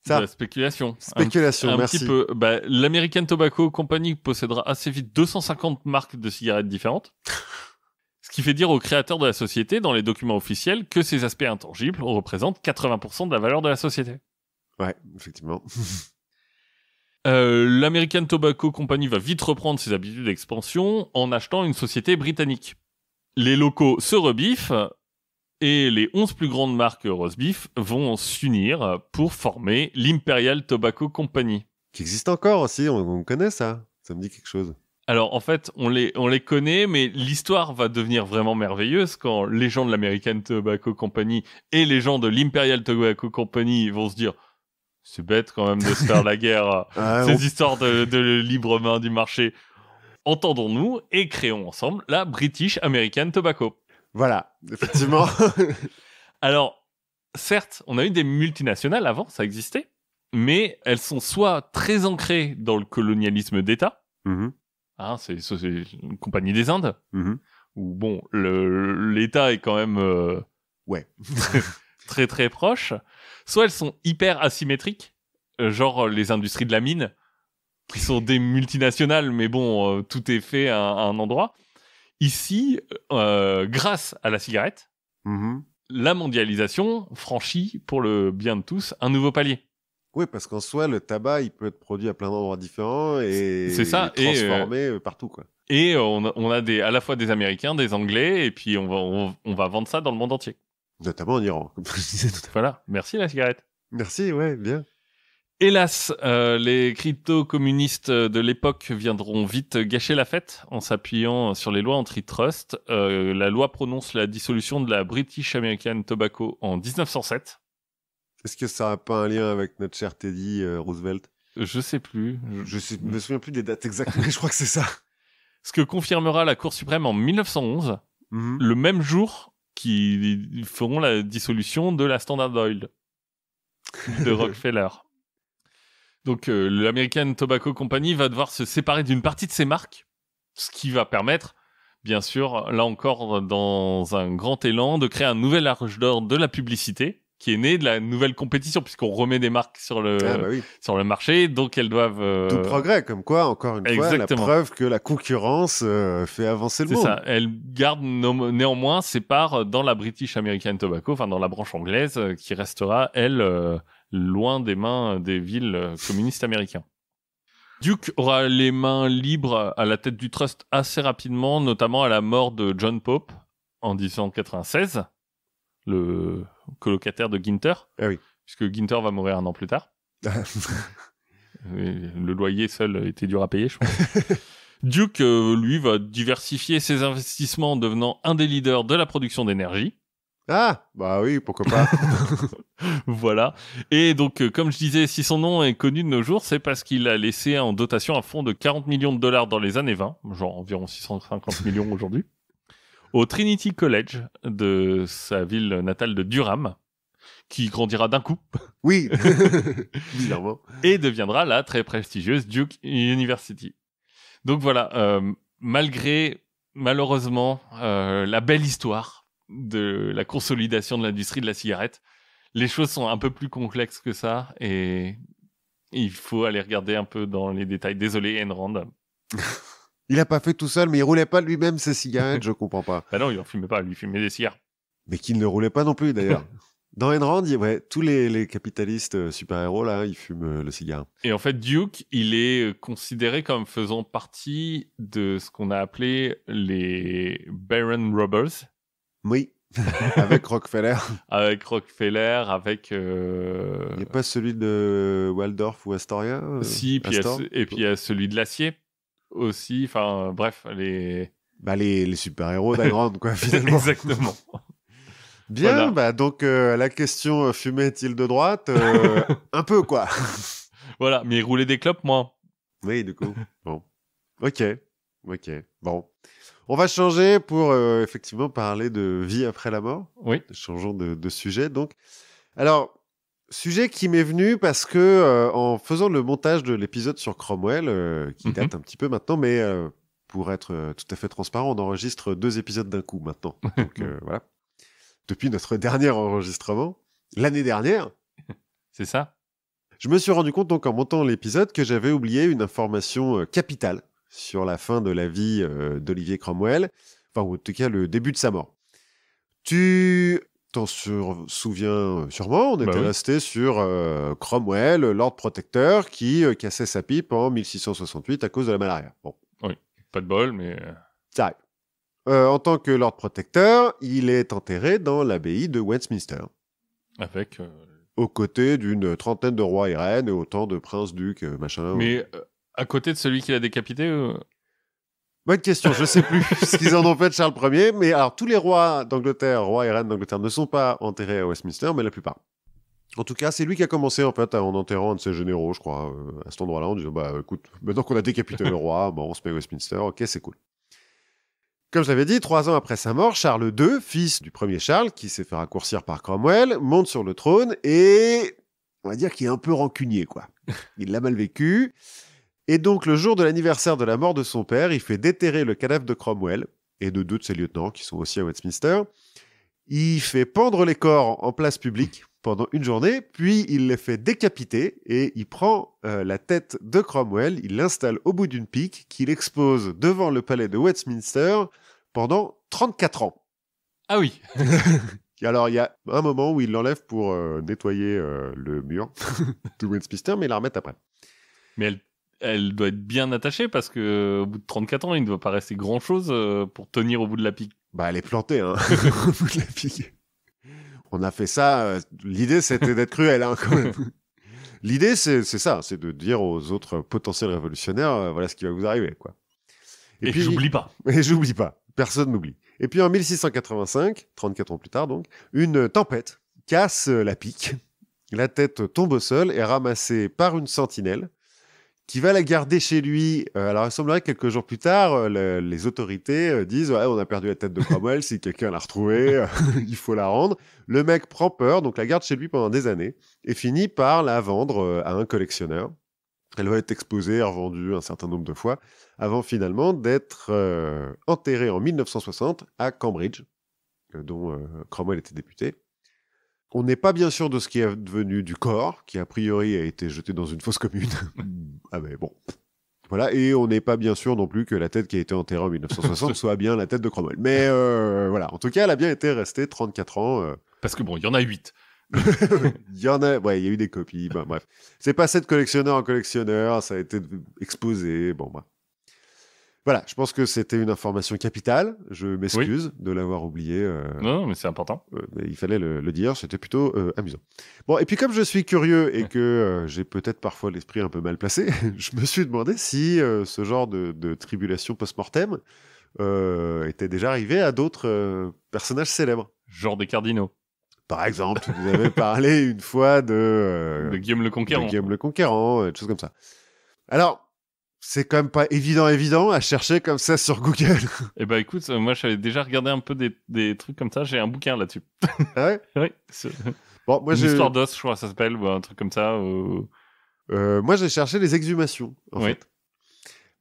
Ça. De la spéculation. Spéculation, merci. Un petit peu. L'American Tobacco Company possédera assez vite 250 marques de cigarettes différentes. Ce qui fait dire aux créateurs de la société, dans les documents officiels, que ces aspects intangibles représentent 80% de la valeur de la société. Ouais, effectivement. L'American Tobacco Company va vite reprendre ses habitudes d'expansion en achetant une société britannique. Les locaux se rebiffent et les 11 plus grandes marques roast beef vont s'unir pour former l'Imperial Tobacco Company. Qui existe encore aussi, on connaît ça. Ça me dit quelque chose. Alors en fait, on les connaît, mais l'histoire va devenir vraiment merveilleuse quand les gens de l'American Tobacco Company et les gens de l'Imperial Tobacco Company vont se dire « C'est bête quand même de se faire la guerre, ces histoires de libre main du marché. » Entendons-nous et créons ensemble la British American Tobacco. Voilà, effectivement. Alors, certes, on a eu des multinationales avant, ça existait, mais elles sont soit très ancrées dans le colonialisme d'État, c'est une compagnie des Indes, où bon, l'État est quand même très très proche, soit elles sont hyper asymétriques, genre les industries de la mine, qui sont des multinationales, mais bon, tout est fait à un endroit. Ici, grâce à la cigarette, la mondialisation franchit, pour le bien de tous, un nouveau palier. Oui, parce qu'en soi, le tabac, il peut être produit à plein d'endroits différents et transformé partout, quoi. Et on a à la fois des Américains, des Anglais, et puis on va vendre ça dans le monde entier. Notamment en Iran, comme je disais tout à l'heure. Voilà, merci la cigarette. Merci, ouais, bien. Hélas, les crypto-communistes de l'époque viendront vite gâcher la fête en s'appuyant sur les lois antitrust. La loi prononce la dissolution de la British American Tobacco en 1907. Est-ce que ça n'a pas un lien avec notre cher Teddy Roosevelt ? Je sais plus. Je me souviens plus des dates exactes, mais je crois que c'est ça. Ce que confirmera la Cour suprême en 1911, le même jour qu'ils feront la dissolution de la Standard Oil de Rockefeller. Donc, l'American Tobacco Company va devoir se séparer d'une partie de ses marques, ce qui va permettre, bien sûr, là encore, dans un grand élan, de créer un nouvel âge d'or de la publicité, qui est né de la nouvelle compétition, puisqu'on remet des marques sur le marché, donc elles doivent... Tout progrès, comme quoi, encore une fois, la preuve que la concurrence fait avancer le monde. C'est ça, elles gardent néanmoins ses parts dans la British American Tobacco, enfin dans la branche anglaise, qui restera, elle... loin des mains des villes communistes américains. Duke aura les mains libres à la tête du trust assez rapidement, notamment à la mort de John Pope en 1896, le colocataire de Ginter, puisque Ginter va mourir un an plus tard. Le loyer seul était dur à payer, je pense. Duke, lui, va diversifier ses investissements en devenant un des leaders de la production d'énergie. Ah, bah oui, pourquoi pas. Voilà. Et donc, comme je disais, si son nom est connu de nos jours, c'est parce qu'il a laissé en dotation un fonds de 40 millions de dollars dans les années 20, genre environ 650 millions aujourd'hui, au Trinity College de sa ville natale de Durham, qui grandira d'un coup. Oui, bizarrement. Et deviendra la très prestigieuse Duke University. Donc voilà, malheureusement, la belle histoire de la consolidation de l'industrie de la cigarette, les choses sont un peu plus complexes que ça et il faut aller regarder un peu dans les détails. Désolé, Enron. Il a pas fait tout seul, mais il roulait pas lui-même ses cigarettes, je comprends pas. Bah non, il en fumait pas, lui fumait des cigares. Mais qu'il ne roulait pas non plus d'ailleurs. Dans Enron, tous les capitalistes super-héros là, ils fument le cigare. Et en fait, Duke, il est considéré comme faisant partie de ce qu'on a appelé les Baron Robbers. Oui, avec Rockefeller. Avec Rockefeller, avec... Il n'y a pas celui de Waldorf ou Astoria Si, puis il y a celui de l'acier aussi. Enfin, bref, les super-héros d'Enron, quoi, finalement. Exactement. Bien, voilà. Donc la question fumait-il de droite Un peu, quoi. Voilà, mais il roulait des clopes, moi. Oui, du coup. Bon. Ok. Bon. On va changer pour effectivement parler de vie après la mort. Oui. Changeons de sujet, donc. Alors, sujet qui m'est venu parce que en faisant le montage de l'épisode sur Cromwell, qui date un petit peu maintenant, mais pour être tout à fait transparent, on enregistre 2 épisodes d'un coup maintenant. Donc voilà. Depuis notre dernier enregistrement, l'année dernière. C'est ça. Je me suis rendu compte donc en montant l'épisode que j'avais oublié une information capitale sur la fin de la vie d'Olivier Cromwell, enfin ou en tout cas le début de sa mort. Tu t'en souviens sûrement, on était resté sur Cromwell, Lord Protecteur, qui cassait sa pipe en 1668 à cause de la malaria. Bon. Oui, pas de bol, mais... Ça arrive. En tant que Lord Protecteur, il est enterré dans l'abbaye de Westminster. Avec... Aux côtés d'une trentaine de rois et reines et autant de princes, ducs, machin. Mais à côté de celui qui l'a décapité Bonne question, je sais plus ce qu'ils en ont fait de Charles Ier, mais alors tous les rois d'Angleterre, rois et reines d'Angleterre ne sont pas enterrés à Westminster, mais la plupart. En tout cas, c'est lui qui a commencé en fait en enterrant un de ses généraux, je crois, à cet endroit-là, en disant bah écoute, maintenant qu'on a décapité le roi, bon, on se met à Westminster, ok, c'est cool. Comme je l'avais dit, 3 ans après sa mort, Charles II, fils du premier Charles, qui s'est fait raccourcir par Cromwell, monte sur le trône et on va dire qu'il est un peu rancunier, quoi. Il l'a mal vécu. Et donc, le jour de l'anniversaire de la mort de son père, il fait déterrer le cadavre de Cromwell et de 2 de ses lieutenants, qui sont aussi à Westminster. Il fait pendre les corps en place publique pendant une journée, puis il les fait décapiter et il prend la tête de Cromwell, il l'installe au bout d'une pique qu'il expose devant le palais de Westminster pendant 34 ans. Ah oui. Alors, il y a un moment où il l'enlève pour nettoyer le mur de Westminster, mais il la remet après. Mais elle doit être bien attachée parce que au bout de 34 ans, il ne doit pas rester grand-chose pour tenir au bout de la pique. Bah, elle est plantée, hein, au bout de la pique. On a fait ça. L'idée, c'était d'être cruel, hein, quand même. L'idée, c'est ça, c'est de dire aux autres potentiels révolutionnaires, voilà ce qui va vous arriver, quoi. Et puis, j'oublie pas. Et j'oublie pas. Personne n'oublie. Et puis en 1685, 34 ans plus tard donc, une tempête casse la pique. La tête tombe au sol et est ramassée par une sentinelle qui va la garder chez lui. Alors il semblerait que quelques jours plus tard, les autorités disent ouais, on a perdu la tête de Cromwell, si quelqu'un l'a retrouvée, il faut la rendre. Le mec prend peur, donc la garde chez lui pendant des années et finit par la vendre à un collectionneur. Elle va être exposée et revendue un certain nombre de fois, avant finalement d'être enterrée en 1960 à Cambridge, dont Cromwell était député. On n'est pas bien sûr de ce qui est devenu du corps, qui a priori a été jeté dans une fosse commune. Ah mais bon. Voilà, et on n'est pas bien sûr non plus que la tête qui a été enterrée en 1960 soit bien la tête de Cromwell. Mais voilà, en tout cas, elle a bien été restée 34 ans. Parce que bon, il y en a 8. Il y en a, ouais, il y a eu des copies, ben, bref. C'est passé de collectionneur en collectionneur, ça a été exposé, bon, bref. Voilà, je pense que c'était une information capitale, je m'excuse de l'avoir oublié. Non, mais c'est important. Mais il fallait le dire, c'était plutôt amusant. Bon, et puis comme je suis curieux et que j'ai peut-être parfois l'esprit un peu mal placé, je me suis demandé si ce genre de tribulation post-mortem était déjà arrivé à d'autres personnages célèbres. Genre des cardinaux. Par exemple, vous avez parlé une fois de Guillaume le Conquérant. De Guillaume le Conquérant, des choses comme ça. Alors, c'est quand même pas évident à chercher comme ça sur Google. Eh ben écoute, moi j'avais déjà regardé un peu des trucs comme ça, j'ai un bouquin là-dessus. Ah ouais? Oui. Bon, moi Une histoire d'os, je crois que ça s'appelle, ou un truc comme ça. Moi j'ai cherché les exhumations, en fait.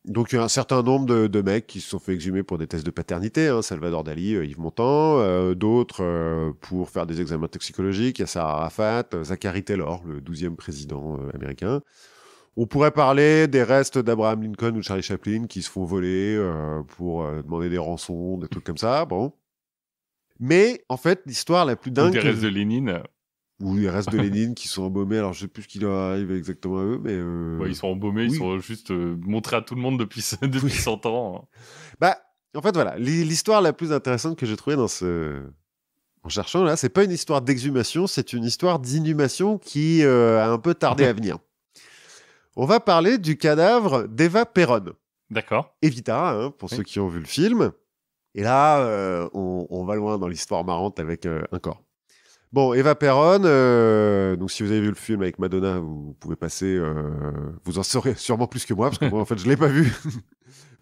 Donc il y a un certain nombre de mecs qui se sont fait exhumer pour des tests de paternité, hein, Salvador Dali, Yves Montand, d'autres pour faire des examens toxicologiques, il y a Sarah Arafat, Zachary Taylor, le 12e président américain. On pourrait parler des restes d'Abraham Lincoln ou Charlie Chaplin qui se font voler pour demander des rançons, des trucs comme ça, bon. Mais en fait, l'histoire la plus dingue... Ou des restes de Lénine. Ou les restes de Lénine qui sont embaumés, alors je sais plus ce qui leur arrive exactement à eux, mais... Ouais, ils sont embaumés, ils sont juste montrés à tout le monde depuis 100 ans. Bah, en fait, voilà, l'histoire la plus intéressante que j'ai trouvée en cherchant, là, c'est pas une histoire d'exhumation, c'est une histoire d'inhumation qui a un peu tardé à venir. On va parler du cadavre d'Eva Perón. D'accord. Evita, hein, pour ceux qui ont vu le film. Et là, on va loin dans l'histoire marrante avec un corps. Bon, Eva Perón, donc si vous avez vu le film avec Madonna, vous pouvez passer, vous en saurez sûrement plus que moi, parce que moi, en fait, je l'ai pas vu.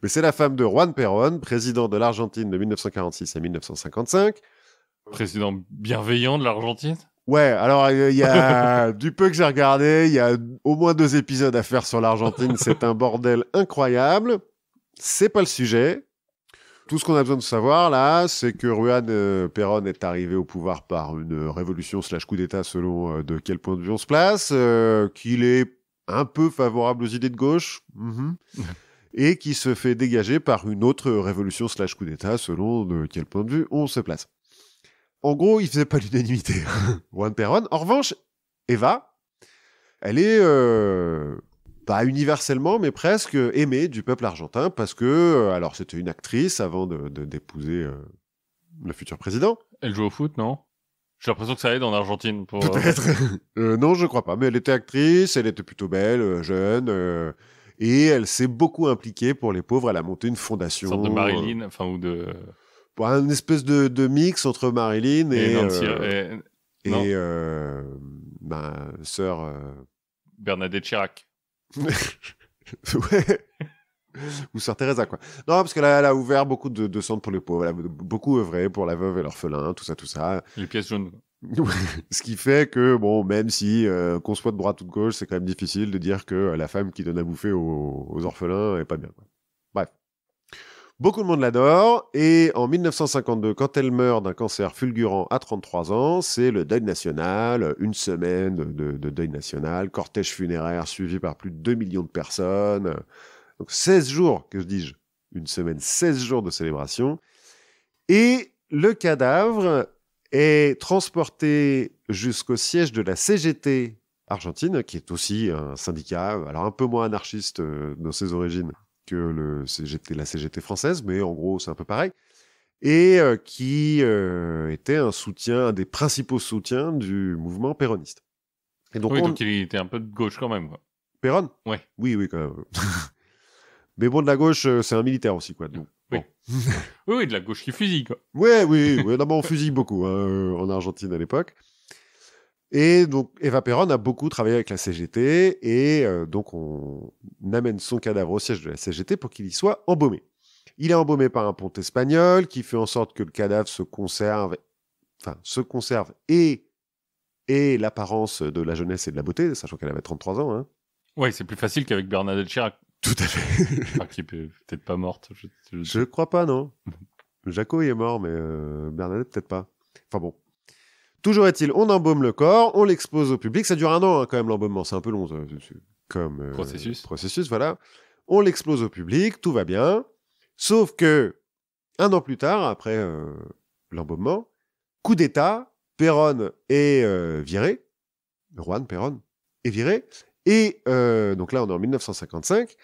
Mais c'est la femme de Juan Perón, président de l'Argentine de 1946 à 1955. Président bienveillant de l'Argentine. Ouais, alors il y a du peu que j'ai regardé, il y a au moins 2 épisodes à faire sur l'Argentine, c'est un bordel incroyable. C'est pas le sujet. Tout ce qu'on a besoin de savoir là, c'est que Juan Perón est arrivé au pouvoir par une révolution / coup d'État selon de quel point de vue on se place, qu'il est un peu favorable aux idées de gauche, et qui se fait dégager par une autre révolution / coup d'État selon de quel point de vue on se place. En gros, il faisait pas l'unanimité, Juan Perón. En revanche, Eva, elle est pas universellement, mais presque aimée du peuple argentin parce que, alors c'était une actrice avant d'épouser le futur président. Elle joue au foot, non? J'ai l'impression que ça aide en Argentine. Pour... Peut-être. Non, je crois pas. Mais elle était actrice, elle était plutôt belle, jeune, et elle s'est beaucoup impliquée pour les pauvres. Elle a monté une fondation. Une sorte de Marilyn, enfin, ou de... Pour une espèce de mix entre Marilyn et ma sœur... Bernadette Chirac. Ouais. Ou sœur Teresa, quoi. Non, parce qu'elle a ouvert beaucoup de centres pour les pauvres. Elle a beaucoup œuvré pour la veuve et l'orphelin, tout ça. Les pièces jaunes. Ce qui fait que, bon, même si qu'on soit de droite ou de gauche, c'est quand même difficile de dire que la femme qui donne à bouffer aux orphelins est pas bien, quoi. Bref. Beaucoup de monde l'adore, et en 1952, quand elle meurt d'un cancer fulgurant à 33 ans, c'est le deuil national, une semaine de deuil national, cortège funéraire suivi par plus de 2 millions de personnes. Donc 16 jours, que dis-je, une semaine, 16 jours de célébration. Et le cadavre est transporté jusqu'au siège de la CGT argentine, qui est aussi un syndicat, alors un peu moins anarchiste dans ses origines que la CGT française, mais en gros, c'est un peu pareil, et qui était un des principaux soutiens du mouvement péroniste. Et donc, donc il était un peu de gauche quand même, quoi. Perón ? Ouais. Oui, quand même. Mais bon, de la gauche, c'est un militaire aussi, quoi. Donc, oui. Bon. oui, de la gauche qui fusille, quoi. Oui. D'abord, on fusille beaucoup en Argentine à l'époque. Et donc, Eva Perón a beaucoup travaillé avec la CGT, et donc on amène son cadavre au siège de la CGT pour qu'il y soit embaumé. Il est embaumé par un ponte espagnol qui fait en sorte que le cadavre se conserve et l'apparence de la jeunesse et de la beauté, sachant qu'elle avait 33 ans. Hein. Ouais, c'est plus facile qu'avec Bernadette Chirac. Tout à fait. Enfin, qui est peut-être pas morte. Je crois pas, non. Jaco est mort, mais Bernadette peut-être pas. Enfin bon. Toujours est-il, on embaume le corps, on l'expose au public. Ça dure 1 an, hein, quand même, l'embaumement. C'est un peu long, comme processus, voilà. On l'expose au public, tout va bien. Sauf que, 1 an plus tard, après l'embaumement, coup d'État, Perón est viré. Juan Perón est viré. Et donc là, on est en 1955.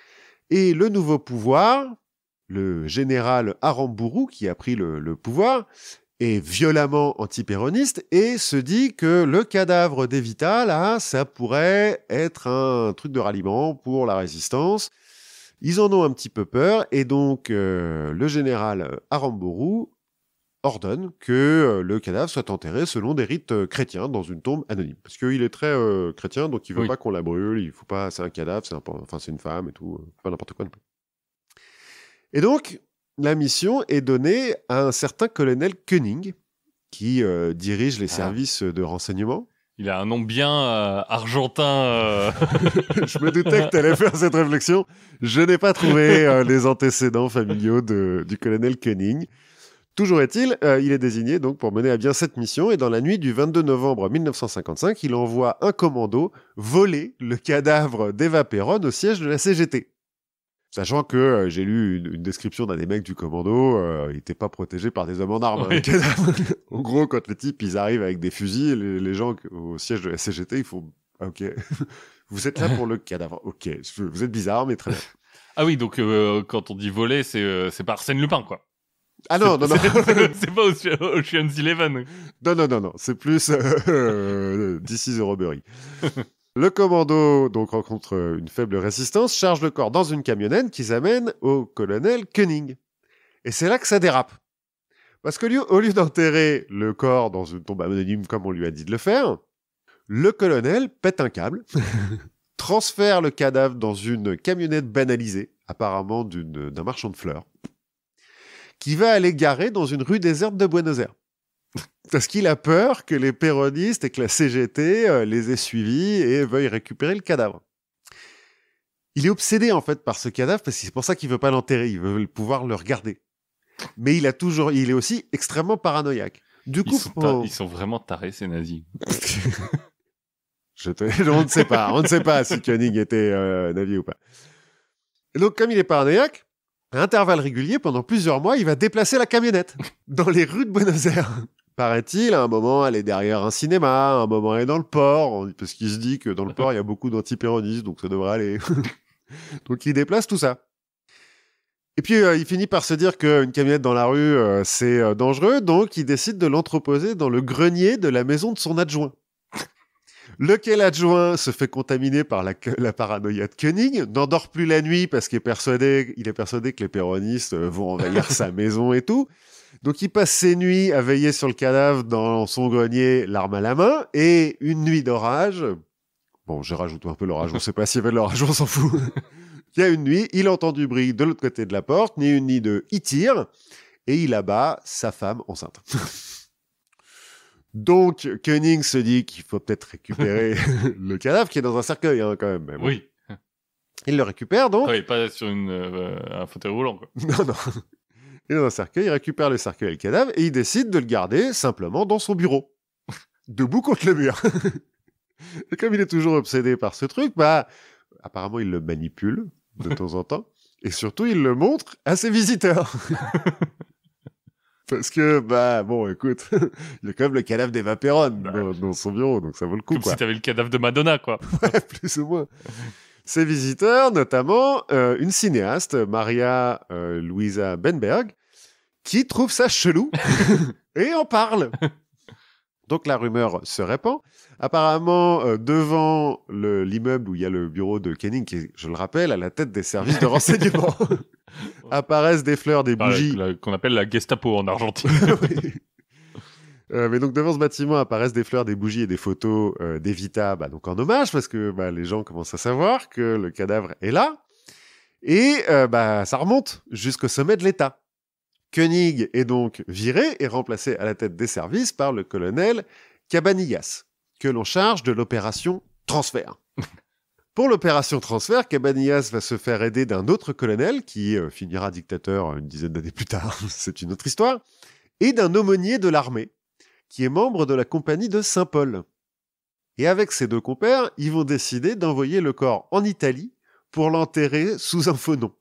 Et le nouveau pouvoir, le général Aramburu, qui a pris le pouvoir, est violemment anti-péroniste et se dit que le cadavre d'Evita, là, ça pourrait être un truc de ralliement pour la résistance. Ils en ont un petit peu peur, et donc le général Aramburu ordonne que le cadavre soit enterré selon des rites chrétiens dans une tombe anonyme. Parce qu'il est très chrétien, donc il veut pas qu'on la brûle, il faut pas, c'est un cadavre, c'est une femme et tout, pas n'importe quoi. Et donc, la mission est donnée à un certain colonel Koenig, qui dirige les services de renseignement. Il a un nom bien argentin. Je me doutais que tu allais faire cette réflexion. Je n'ai pas trouvé les antécédents familiaux du colonel Koenig. Toujours est-il, il est désigné donc pour mener à bien cette mission, et dans la nuit du 22 novembre 1955, il envoie un commando voler le cadavre d'Eva Perón au siège de la CGT. Sachant que j'ai lu une description d'un des mecs du commando, il n'était pas protégé par des hommes en armes. Oui. En gros, quand les types ils arrivent avec des fusils, les gens au siège de la CGT, il faut... Ok, vous êtes là pour le cadavre. Ok, vous êtes bizarre, mais très bien. Ah oui, donc quand on dit voler, c'est pas Arsène Lupin, quoi. Ah non. C'est pas Ocean's Eleven. Non, c'est plus This is a Robbery. Le commando donc rencontre une faible résistance, charge le corps dans une camionnette qu'ils amènent au colonel Koenig. Et c'est là que ça dérape. Parce que au lieu d'enterrer le corps dans une tombe anonyme comme on lui a dit de le faire, le colonel pète un câble, transfère le cadavre dans une camionnette banalisée, apparemment d'un marchand de fleurs, qui va aller garer dans une rue déserte de Buenos Aires. Parce qu'il a peur que les péronistes et que la CGT les aient suivis et veuillent récupérer le cadavre. Il est obsédé en fait par ce cadavre parce que c'est pour ça qu'il veut pas l'enterrer, il veut pouvoir le regarder. Mais il est aussi extrêmement paranoïaque. Du coup, ils sont vraiment tarés ces nazis. On ne sait pas si Koenig était nazi ou pas. Et donc comme il est paranoïaque, à intervalles réguliers, pendant plusieurs mois, il va déplacer la camionnette dans les rues de Buenos Aires. Paraît-il, à un moment, elle est derrière un cinéma, à un moment, elle est dans le port, parce qu'il se dit que dans le port, il y a beaucoup d'antipéronistes, donc ça devrait aller. Donc il déplace tout ça. Et puis, il finit par se dire qu'une camionnette dans la rue, c'est dangereux, donc il décide de l'entreposer dans le grenier de la maison de son adjoint. Lequel adjoint se fait contaminer par la paranoïa de Koenig, n'endort plus la nuit parce qu'il est persuadé que les péronistes vont envahir sa maison et tout. Donc il passe ses nuits à veiller sur le cadavre dans son grenier, l'arme à la main, et une nuit d'orage. Bon, j'ai rajouté un peu l'orage, on sait pas s'il y avait de l'orage, on s'en fout. Il y a une nuit, il entend du bruit de l'autre côté de la porte, ni une ni deux, il tire, et il abat sa femme enceinte. Donc, Koenig se dit qu'il faut peut-être récupérer le cadavre qui est dans un cercueil, hein, quand même. Bon. Oui. Il le récupère, donc. Oui, pas sur un fauteuil roulant, quoi. Non. Il est dans un cercueil, il récupère le cercueil et le cadavre, et il décide de le garder simplement dans son bureau. Debout contre le mur. Et comme il est toujours obsédé par ce truc, apparemment, il le manipule de temps en temps. Et surtout, il le montre à ses visiteurs. Parce que, bon, écoute, il y a quand même le cadavre d'Eva Perón dans son bureau, donc ça vaut le coup, Comme quoi. si t'avais le cadavre de Madonna, quoi. Ouais, plus ou moins. Ses visiteurs, notamment une cinéaste, Maria Luisa Benberg, qui trouve ça chelou et en parle. Donc la rumeur se répand. Apparemment, devant l'immeuble où il y a le bureau de Koenig, qui, je le rappelle, à la tête des services de renseignement, apparaissent des fleurs, des bougies. Qu'on appelle la Gestapo en Argentine. Oui. Mais donc devant ce bâtiment apparaissent des fleurs, des bougies et des photos d'Evita, donc en hommage, parce que les gens commencent à savoir que le cadavre est là. Et ça remonte jusqu'au sommet de l'État. Koenig est donc viré et remplacé à la tête des services par le colonel Cabanillas, que l'on charge de l'opération transfert. Pour l'opération transfert, Cabanillas va se faire aider d'un autre colonel qui finira dictateur une dizaine d'années plus tard, c'est une autre histoire, et d'un aumônier de l'armée, qui est membre de la compagnie de Saint-Paul. Et avec ces deux compères, ils vont décider d'envoyer le corps en Italie pour l'enterrer sous un faux nom.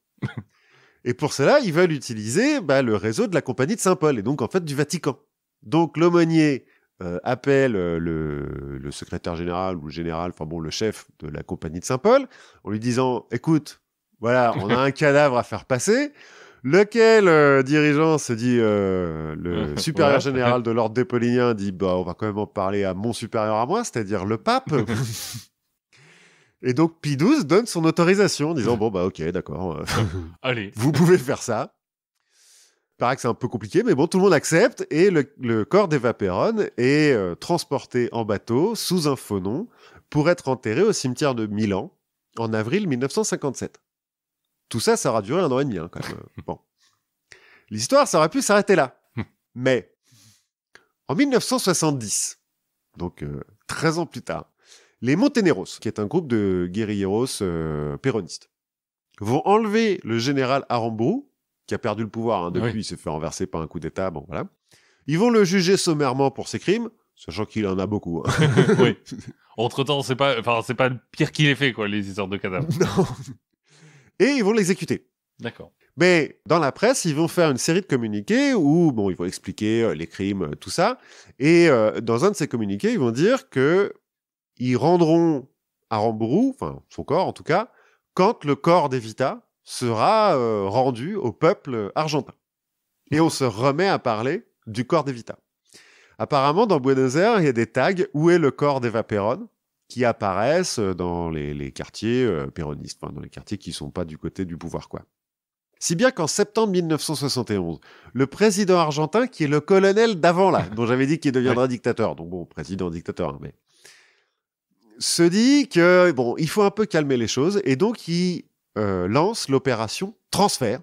Et pour cela, ils veulent utiliser le réseau de la compagnie de Saint-Paul, et donc en fait du Vatican. Donc l'aumônier appelle le secrétaire général ou le général, le chef de la compagnie de Saint-Paul, en lui disant « Écoute, voilà, on a un cadavre à faire passer », lequel dirigeant se dit le supérieur général de l'ordre des Pauliniens dit on va quand même en parler à mon supérieur à moi, c'est-à-dire le pape. Et donc Pie XII donne son autorisation en disant ok, d'accord, allez, vous pouvez faire ça. Paraît que c'est un peu compliqué, mais bon, tout le monde accepte et le corps d'Eva Perón est transporté en bateau sous un faux nom pour être enterré au cimetière de Milan en avril 1957. Tout ça, ça aura duré 1 an et demi, quand même. Bon. L'histoire, ça aurait pu s'arrêter là. Mais, en 1970, donc 13 ans plus tard, les Monteneros, qui est un groupe de guérilleros péronistes, vont enlever le général Aramburu, qui a perdu le pouvoir depuis, il s'est fait renverser par un coup d'État, voilà. Ils vont le juger sommairement pour ses crimes, sachant qu'il en a beaucoup. Oui. Entre-temps, c'est pas le pire qu'il ait fait, quoi, les histoires de cadavres. Non. Et ils vont l'exécuter. D'accord. Mais dans la presse, ils vont faire une série de communiqués où, ils vont expliquer les crimes, tout ça. Et dans un de ces communiqués, ils vont dire que ils rendront Aramburu, enfin son corps en tout cas, quand le corps d'Evita sera rendu au peuple argentin. Et on se remet à parler du corps d'Evita. Apparemment, dans Buenos Aires, il y a des tags « Où est le corps d'Eva Perón ?» qui apparaissent dans les quartiers péronistes, dans les quartiers qui sont pas du côté du pouvoir, quoi. Si bien qu'en septembre 1971, le président argentin, qui est le colonel d'avant là, dont j'avais dit qu'il deviendra dictateur, donc bon, président dictateur, hein, mais se dit que bon, il faut un peu calmer les choses, et donc il lance l'opération transfert,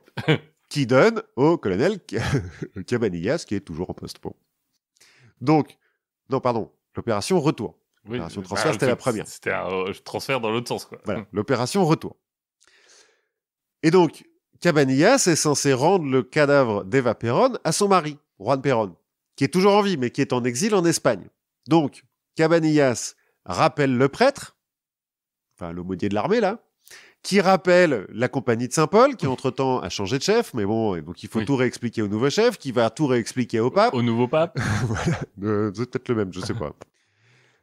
qui donne au colonel Cabanillas, qui est toujours en poste. Bon. Donc, non, pardon, l'opération retour. L'opération transfert, c'était la première. C'était un transfert dans l'autre sens, quoi. Voilà, l'opération retour. Et donc, Cabanillas est censé rendre le cadavre d'Eva Perón à son mari, Juan Perón, qui est toujours en vie, mais qui est en exil en Espagne. Donc, Cabanillas rappelle le prêtre, enfin l'aumônier de l'armée, là, qui rappelle la compagnie de Saint-Paul, qui entre-temps a changé de chef, mais bon, donc il faut tout réexpliquer au nouveau chef, qui va tout réexpliquer au pape. Au nouveau pape. Voilà, c'est peut-être le même, je sais pas.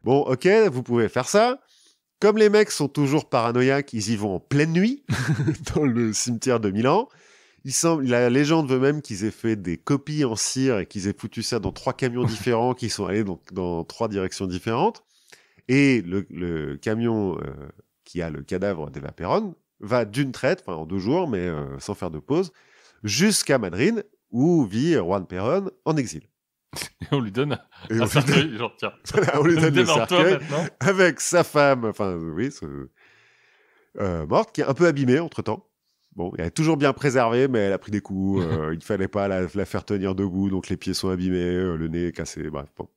Bon, ok, vous pouvez faire ça. Comme les mecs sont toujours paranoïaques, ils y vont en pleine nuit, dans le cimetière de Milan. La légende veut même qu'ils aient fait des copies en cire et qu'ils aient foutu ça dans 3 camions différents qui sont allés dans 3 directions différentes. Et le camion qui a le cadavre d'Eva Perón va d'une traite, enfin en 2 jours, mais sans faire de pause, jusqu'à Madrid, où vit Juan Perón en exil. Et on lui donne un cercueil, genre tiens. Voilà, on lui donne le cercueil avec sa femme, enfin oui, morte, qui est un peu abîmée entre-temps. Bon, elle est toujours bien préservée, mais elle a pris des coups. Il ne fallait pas la faire tenir debout, donc les pieds sont abîmés, le nez est cassé, bref. Bon.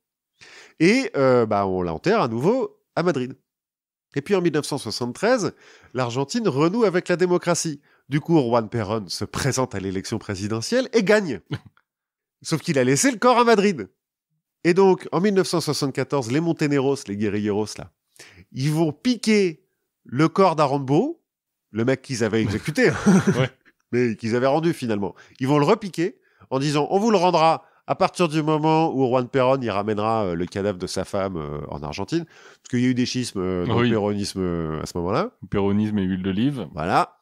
Et on l'enterre à nouveau à Madrid. Et puis en 1973, l'Argentine renoue avec la démocratie. Du coup, Juan Perón se présente à l'élection présidentielle et gagne. Sauf qu'il a laissé le corps à Madrid. Et donc, en 1974, les Monteneros, les guérilleros, là, ils vont piquer le corps d'Arambo, le mec qu'ils avaient exécuté, mais qu'ils avaient rendu finalement. Ils vont le repiquer en disant, on vous le rendra à partir du moment où Juan Perón y ramènera le cadavre de sa femme en Argentine, parce qu'il y a eu des schismes dans le péronisme à ce moment-là. Péronisme et huile d'olive. Voilà.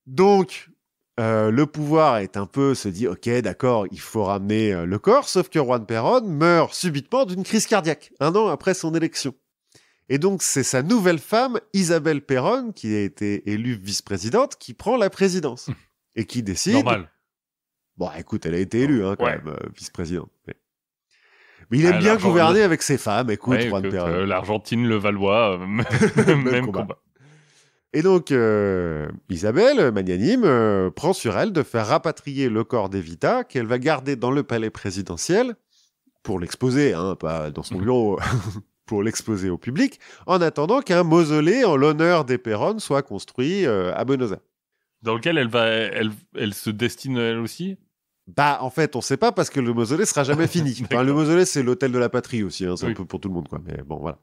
Donc, le pouvoir est un peu se dit, ok, d'accord, il faut ramener le corps, sauf que Juan Perón meurt subitement d'une crise cardiaque, 1 an après son élection. Et donc, c'est sa nouvelle femme, Isabel Perón, qui a été élue vice-présidente, qui prend la présidence. Et qui décide... Normal. Bon, écoute, elle a été élue, quand même, vice-présidente. Mais il aime bien gouverner avec ses femmes, écoute, Juan Perón. L'Argentine, le Valois, même combat. Et donc, Isabelle, magnanime, prend sur elle de faire rapatrier le corps d'Evita, qu'elle va garder dans le palais présidentiel, pour l'exposer, pas dans son bureau, pour l'exposer au public, en attendant qu'un mausolée en l'honneur des Perón soit construit à Buenos Aires. Dans lequel elle se destine elle aussi ? Bah, en fait, on sait pas, parce que le mausolée sera jamais fini. Enfin, le mausolée, c'est l'hôtel de la patrie aussi, c'est un peu pour tout le monde, quoi. Mais bon, voilà.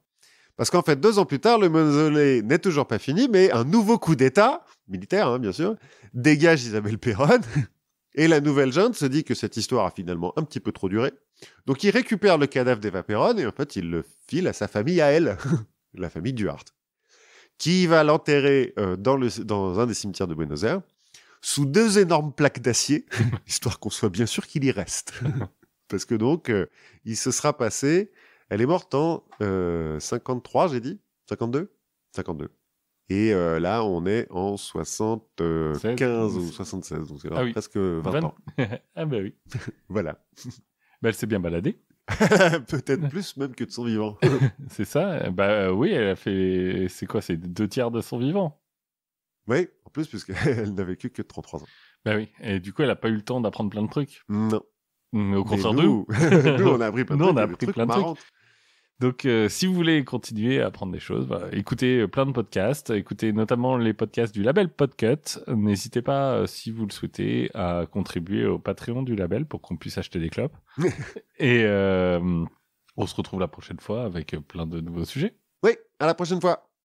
Parce qu'en fait, 2 ans plus tard, le mausolée n'est toujours pas fini, mais un nouveau coup d'État, militaire, bien sûr, dégage Isabel Perón. Et la nouvelle junte se dit que cette histoire a finalement un petit peu trop duré. Donc, il récupère le cadavre d'Eva Perón et en fait, il le file à sa famille, à elle, la famille Duarte, qui va l'enterrer dans un des cimetières de Buenos Aires, sous 2 énormes plaques d'acier, histoire qu'on soit bien sûr qu'il y reste. Parce que donc, il se sera passé... Elle est morte en 53, j'ai dit 52 Et là, on est en 75 ou 76, donc c'est presque 20 ans. Ah bah oui. Voilà. Elle s'est bien baladée. Peut-être plus même que de son vivant. C'est ça. Oui, elle a fait... C'est quoi ? C'est 2/3 de son vivant. Oui, en plus, puisqu'elle n'a vécu que 33 ans. Bah oui. Et du coup, elle n'a pas eu le temps d'apprendre plein de trucs. Non. Mais au contraire de nous, on a appris plein de trucs. Donc, si vous voulez continuer à apprendre des choses, écoutez plein de podcasts, écoutez notamment les podcasts du label Podcut. N'hésitez pas, si vous le souhaitez, à contribuer au Patreon du label pour qu'on puisse acheter des clopes. Et on se retrouve la prochaine fois avec plein de nouveaux sujets. Oui, à la prochaine fois.